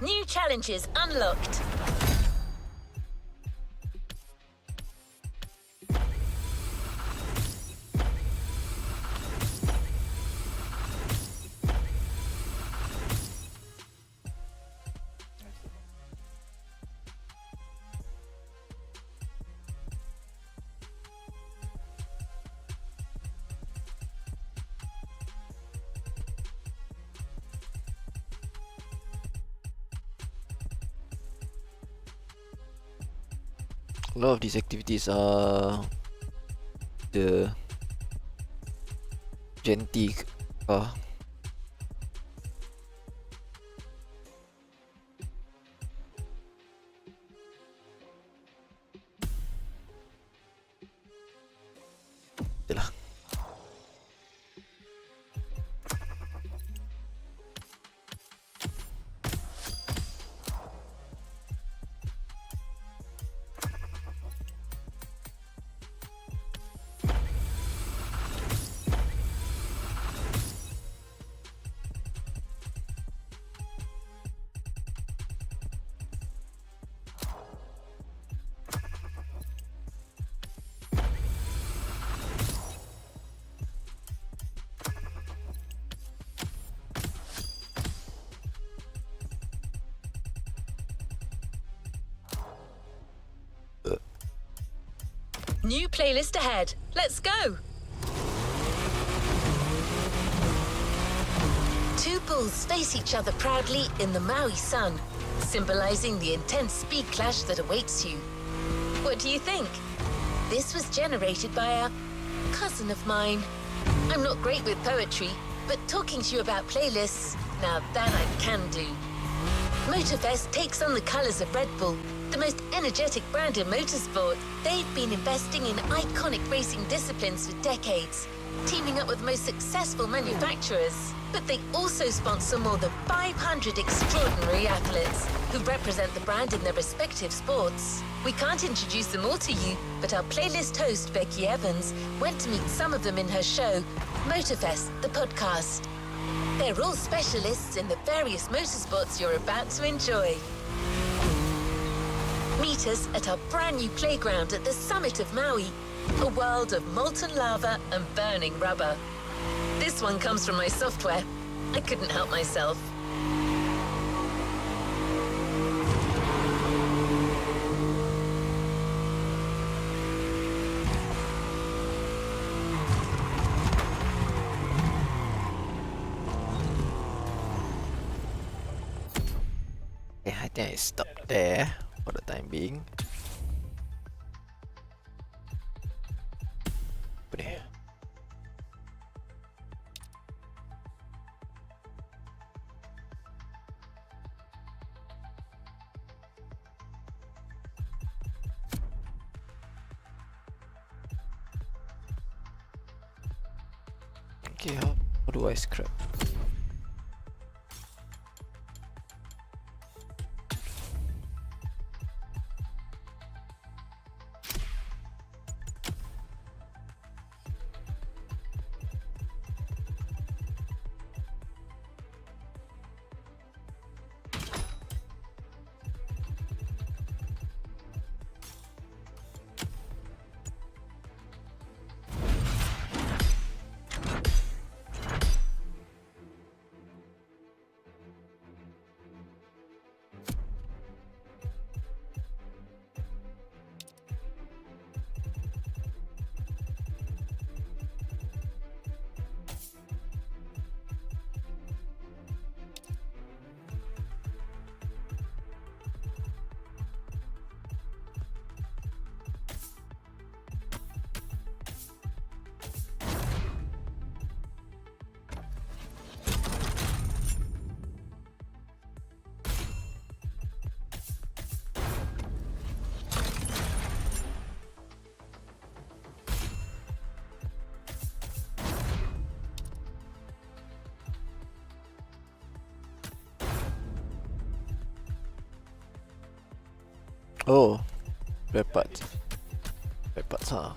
New challenges unlocked. A lot of these activities are the Genti car. Itulah. New playlist ahead. Let's go. Two bulls face each other proudly in the Maui sun, symbolizing the intense speed clash that awaits you. What do you think? This was generated by a cousin of mine. I'm not great with poetry, but talking to you about playlists, now that I can do. Motorfest takes on the colors of Red Bull, the most energetic brand in motorsport. They've been investing in iconic racing disciplines for decades, teaming up with the most successful manufacturers. But they also sponsor more than 500 extraordinary athletes who represent the brand in their respective sports. We can't introduce them all to you, but our playlist host, Becky Evans, went to meet some of them in her show, Motorfest, the podcast. They're all specialists in the various motorsports you're about to enjoy. Meet us at our brand new playground at the summit of Maui, a world of molten lava and burning rubber. This one comes from my software. I couldn't help myself. I think I stop there for the time being. Apa ni? Okay, how do I scrap? Oh, red parts. Red parts, huh?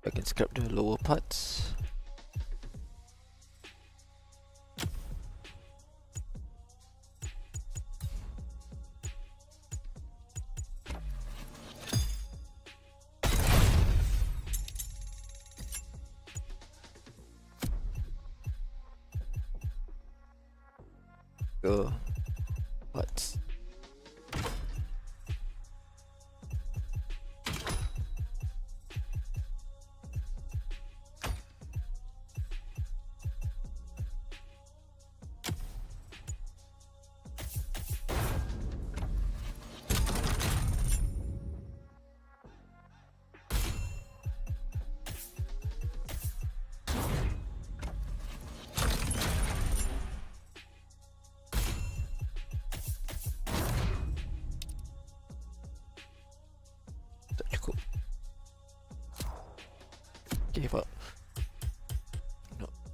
I can scrap the lower parts. Go parts. Tak cukup. Okay, but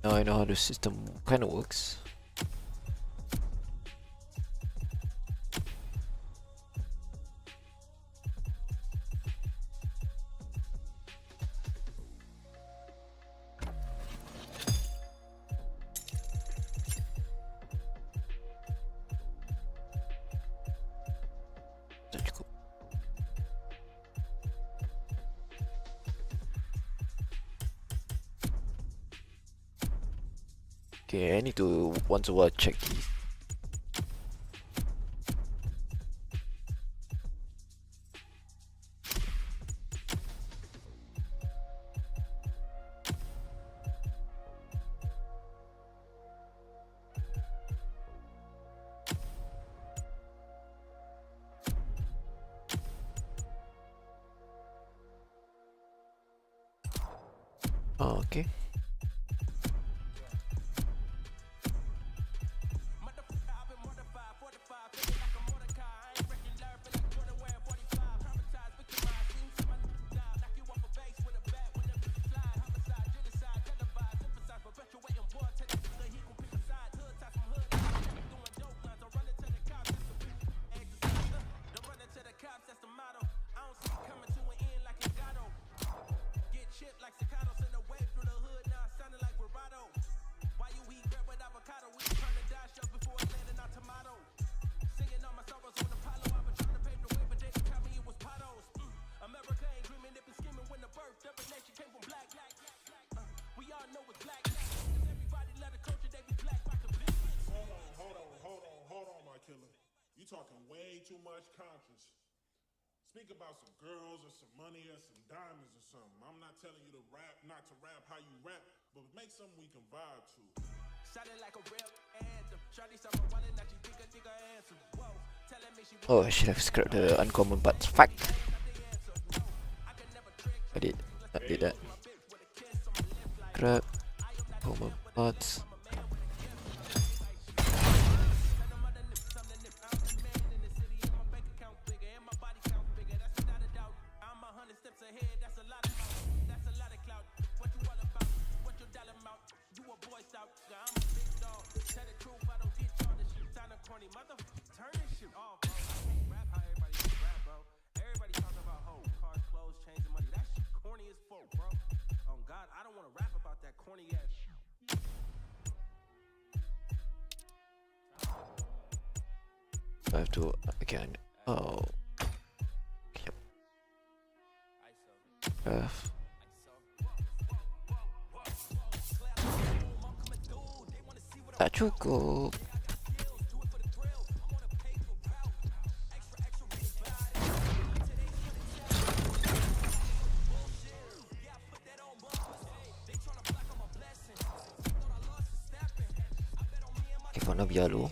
now I know how the system kind of works. Tak cukup. Okay, I need to once a while check these. Oh, okay. Hold on, my killer. You talking way too much conscience. Speak about some girls or some money or some diamonds or something. I'm not telling you to rap, not to rap how you rap, but make something we can vibe to. Sounded like a real anthem. Shawty saw my wallet, now she think a answer. Whoa, telling me she Oh, I should have scrapped the uncommon parts. Fuck. I did. I did that. Scrap common parts. I have to again. Oh. Yep. Tak cukup. Okay, warna biar dulu.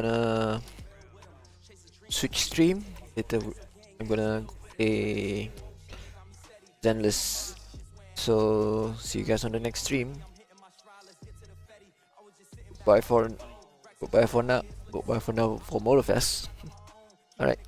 gonna switch stream. Later I'm gonna play Zenless. So see you guys on the next stream. Goodbye for now. Goodbye for now for motorfest. Alright.